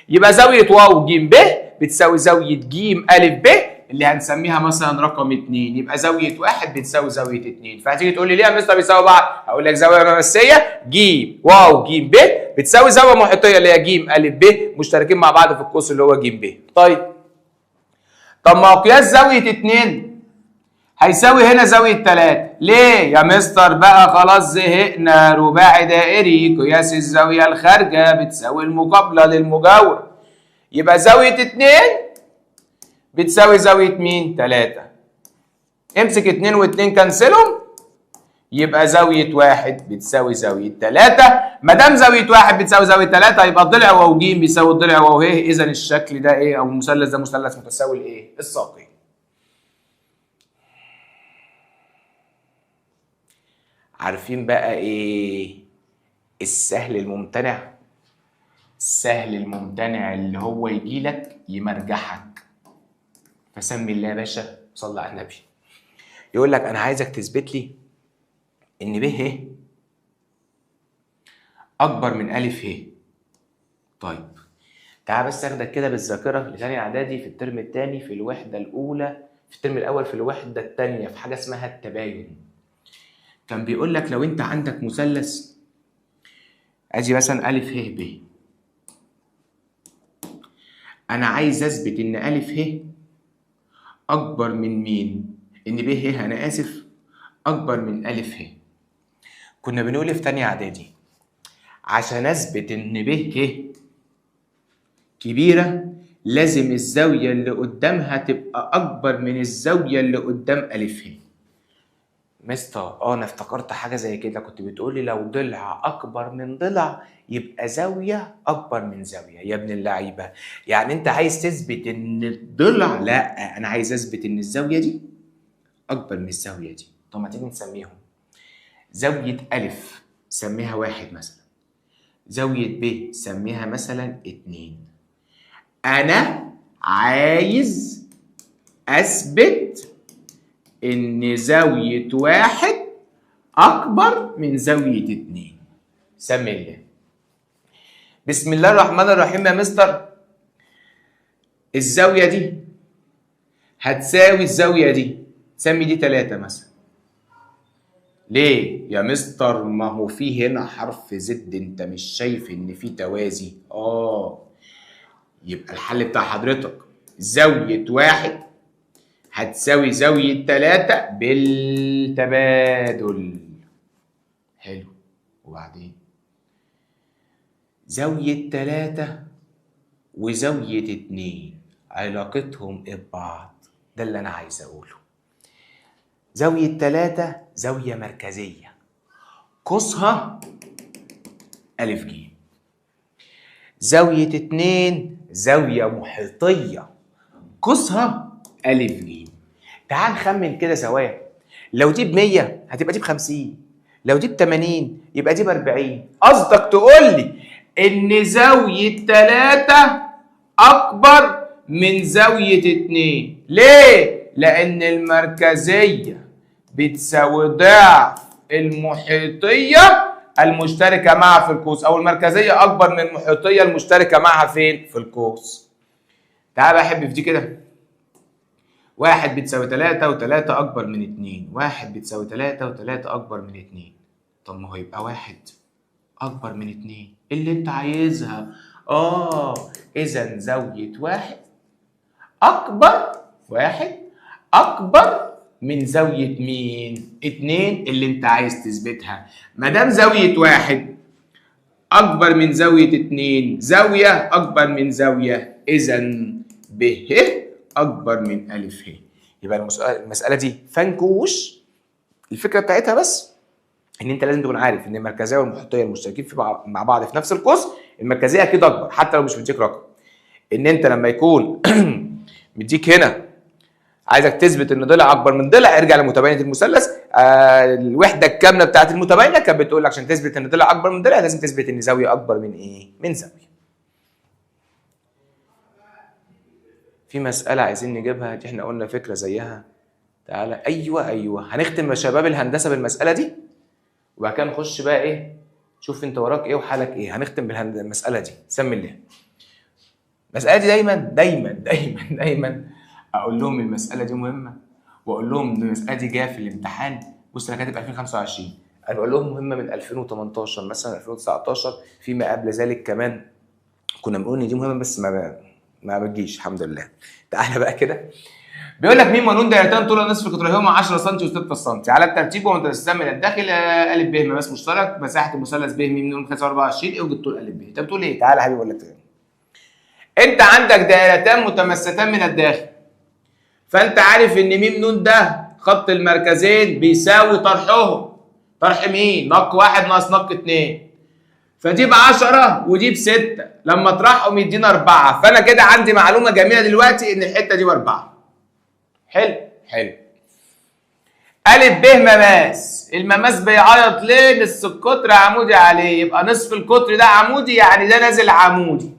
يبقى زاويه واو ج ب بتساوي زاويه ج ا ب اللي هنسميها مثلا رقم 2، يبقى زاويه 1 بتساوي زاويه 2. فهتيجي تقول لي ليه يا مستر بيساوي بعض؟ هقول لك زاويه ممسيه ج واو ج ب بتساوي زاويه محيطيه اللي هي ج ا ب مشتركين مع بعض في القوس اللي هو ج ب. طيب طب ما هو قياس زاويه 2 هيساوي هنا زاويه 3. ليه يا مستر بقى؟ خلاص زهقنا. رباعي دائري قياس الزاويه الخارجه بتساوي المقابله للمجاوره، يبقى زاويه 2 بتساوي زاوية مين؟ 3. امسك 2 و2 كنسلهم، يبقى زاوية 1 بتساوي زاوية 3. ما دام زاوية 1 بتساوي زاوية 3 يبقى الضلع واو ج بيساوي الضلع واو ه، إذا الشكل ده إيه؟ أو المثلث ده مثلث متساوي الإيه؟ الساقين. عارفين بقى إيه؟ السهل الممتنع. السهل الممتنع اللي هو يجي لك يمرجحك. فسمي الله يا باشا، صلي على النبي. يقول لك انا عايزك تثبت لي ان ب ه اكبر من ا ه. طيب تعال بس اخدك كده بالذاكره لثانيه اعدادي في الترم الثاني في الوحده الاولى، في الترم الاول في الوحده الثانيه في حاجه اسمها التباين. كان بيقول لك لو انت عندك مثلث ادي مثلا ا ه ب، انا عايز اثبت ان ا ه اكبر من مين؟ ان ب ه انا اسف اكبر من ا ه. كنا بنقول في تانية اعدادي عشان اثبت ان ب ه كبيره لازم الزاويه اللي قدامها تبقى اكبر من الزاويه اللي قدام ا ه. مستر انا افتكرت حاجه زي كده، كنت بتقولي لو ضلع اكبر من ضلع يبقى زاويه اكبر من زاويه. يا ابن اللعيبه، يعني انت عايز تثبت ان الضلع، لا انا عايز اثبت ان الزاويه دي اكبر من الزاويه دي. طب ما تيجي نسميهم. زاويه الف سميها 1 مثلا، زاويه ب سميها مثلا 2. انا عايز اثبت ان زاويه 1 اكبر من زاويه 2. سمي الله. بسم الله الرحمن الرحيم يا مستر. الزاويه دي هتساوي الزاويه دي، سمي دي 3 مثلا. ليه يا مستر؟ ما هو في هنا حرف زد، انت مش شايف ان في توازي؟ يبقى الحل بتاع حضرتك زاويه 1 هتساوي زاويه 3 بالتبادل. حلو. وبعدين زاوية 3 وزاوية 2 علاقتهم ايه ببعض؟ ده اللي أنا عايز أقوله. زاوية 3 زاوية مركزية، قوسها أ ج. زاوية 2 زاوية محيطية، قوسها أ ج. تعال نخمن كده زوايا. لو دي ب100 هتبقى دي ب50، لو دي ب80 يبقى دي ب40. قصدك تقول لي ان زاوية 3 اكبر من زاوية 2. ليه؟ لان المركزية بتساوي ضعف المحيطية المشتركة معها في القوس، او المركزية اكبر من المحيطية المشتركة معها فين؟ في القوس. تعال بقى احب في دي كده. 1 بتساوي 3 و3 اكبر من 2، 1 بتساوي 3 و3 اكبر من 2. طب ما هو يبقى 1 اكبر من 2 اللي انت عايزها. اذا زاوية 1 اكبر من زاوية مين؟ 2 اللي انت عايز تثبتها. ما دام زاوية 1 اكبر من زاوية 2 زاوية اكبر من زاوية، اذا ب ه اكبر من ا ه. يبقى المسألة دي فنكوش. الفكرة بتاعتها بس ان انت لازم تكون عارف ان المركزيه والمحيطيه المشتركين مع بعض في نفس القوس، المركزيه اكيد اكبر حتى لو مش مديك رقم. ان انت لما يكون مديك هنا عايزك تثبت ان ضلع اكبر من ضلع، ارجع لمتباينه المثلث. الوحده الكامله بتاعت المتباينه كانت بتقول لك عشان تثبت ان ضلع اكبر من ضلع لازم تثبت ان زاويه اكبر من ايه؟ من زاويه. في مساله عايزين نجيبها دي، احنا قلنا فكره زيها. تعالى ايوه هنختم يا شباب الهندسه بالمساله دي، وبعد كده نخش بقى ايه؟ شوف انت وراك ايه وحالك ايه. هنختم بالمساله دي. سمي الله. المساله دي دايما اقول لهم المساله دي مهمه، واقول لهم ان المساله دي جايه في الامتحان. بص انا كاتب 2025، انا بقول لهم مهمه من 2018 مثلا 2019 فيما قبل ذلك كمان كنا بنقول ان دي مهمه بس ما بتجيش الحمد لله. تعالى بقى كده. بيقول لك ميم ونون دايرتان طول نصف قطرهما 10 سم و6 سم على الترتيب ومتسلسلان من الداخل ا ب مقاس مشترك مساحه المثلث ب م نون 25 اوجد طول ا ب. انت بتقول ايه؟ تعالى يا حبيبي اقول لك تاني. انت عندك دائرتان متماستان من الداخل، فانت عارف ان م نون ده خط المركزين بيساوي طرحهم. طرح مين؟ نق 1 ناقص نق 2. فدي ب10 ودي ب6، لما اطرحهم يدينا 4. فانا كده عندي معلومه جميله دلوقتي ان الحته دي ب4. حلو. ا ب مماس. المماس بيعيط ليه؟ نص القطر عمودي عليه، يبقى نصف القطر ده عمودي، يعني ده نازل عمودي.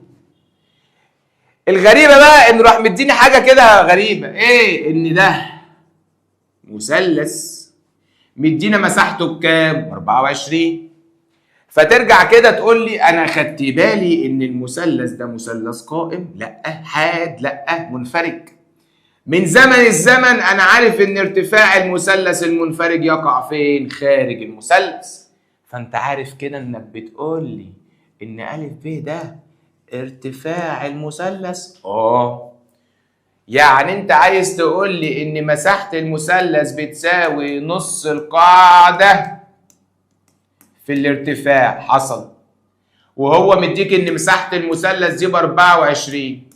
الغريبه بقى ان راح مديني حاجه كده غريبه، ايه؟ ان ده مثلث مدينا مساحته بكام؟ 24. فترجع كده تقول لي انا خدت بالي ان المثلث ده مثلث قائم؟ لا. حاد؟ لا. منفرج؟ من زمن الزمن انا عارف ان ارتفاع المثلث المنفرج يقع فين؟ خارج المثلث. فانت عارف كده انك بتقول لي ان ا ب ده ارتفاع المثلث. يعني انت عايز تقول لي ان مساحة المثلث بتساوي نص القاعدة في الارتفاع. حصل. وهو مديك ان مساحة المثلث دي ب24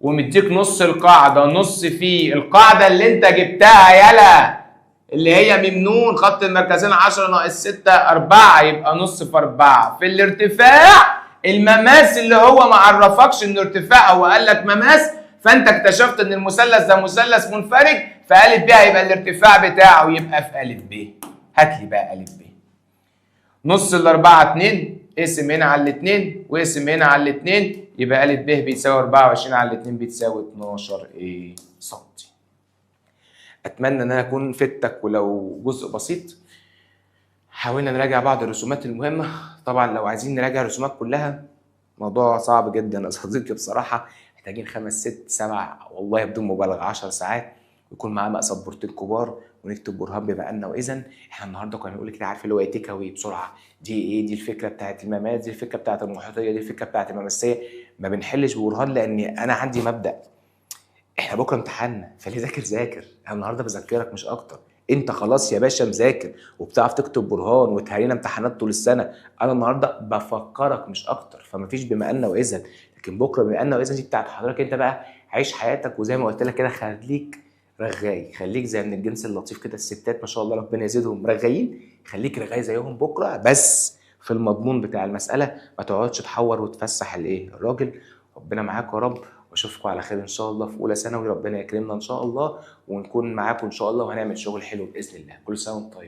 ومديك نص القاعدة، نص في القاعدة اللي انت جبتها يلا اللي هي ممنون خط المركزين 10 ناقص 6 4 يبقى نص في 4. في الارتفاع المماس اللي هو ما عرفكش انه ارتفاع، هو قال لك مماس، فانت اكتشفت ان المثلث ده مثلث منفرج، فألف ب هيبقى الارتفاع بتاعه يبقى في ألف ب. هات لي بقى ألف ب. نص الأربعة 2، اقسم هنا على الاتنين واقسم هنا على الاتنين، يبقى ألف ب بيساوي 24 على الاتنين بتساوي 12 سنتي. اتمنى ان انا اكون فدتك ولو جزء بسيط. حاولنا نراجع بعض الرسومات المهمه، طبعا لو عايزين نراجع الرسومات كلها موضوع صعب جدا يا صديقي بصراحه، محتاجين 5 6 7 والله بدون مبالغه 10 ساعات، ويكون معانا سبورتين كبار ونكتب برهان بما ان واذا. احنا النهارده كنا بنقول كده عارف اللي هو تيك اواي بسرعه، دي ايه؟ دي الفكره بتاعت المماس، دي الفكره بتاعت المحيطيه، دي الفكره بتاعت المماسيه. ما بنحلش ببرهان لان انا عندي مبدا، احنا بكره امتحاننا فليه ذاكر. انا النهارده بذكرك مش اكتر. انت خلاص يا باشا مذاكر وبتعرف تكتب برهان وتهرينا امتحانات طول السنه، انا النهارده بفكرك مش اكتر. فمفيش بما ان واذا، لكن بكره بما ان واذا دي بتاعت حضرتك انت بقى. عيش حياتك وزي ما قلت لك كده خليك رغاي، خليك زي من الجنس اللطيف كده. الستات ما شاء الله ربنا يزيدهم رغايين، خليك رغاي زيهم بكره، بس في المضمون بتاع المساله ما تقعدش تحور وتفسح الراجل. ربنا معاك يا رب، واشوفكم على خير ان شاء الله في اولى ثانوي. ربنا يكرمنا ان شاء الله ونكون معاكم ان شاء الله، وهنعمل شغل حلو باذن الله. كل سنه وانتم طيبين.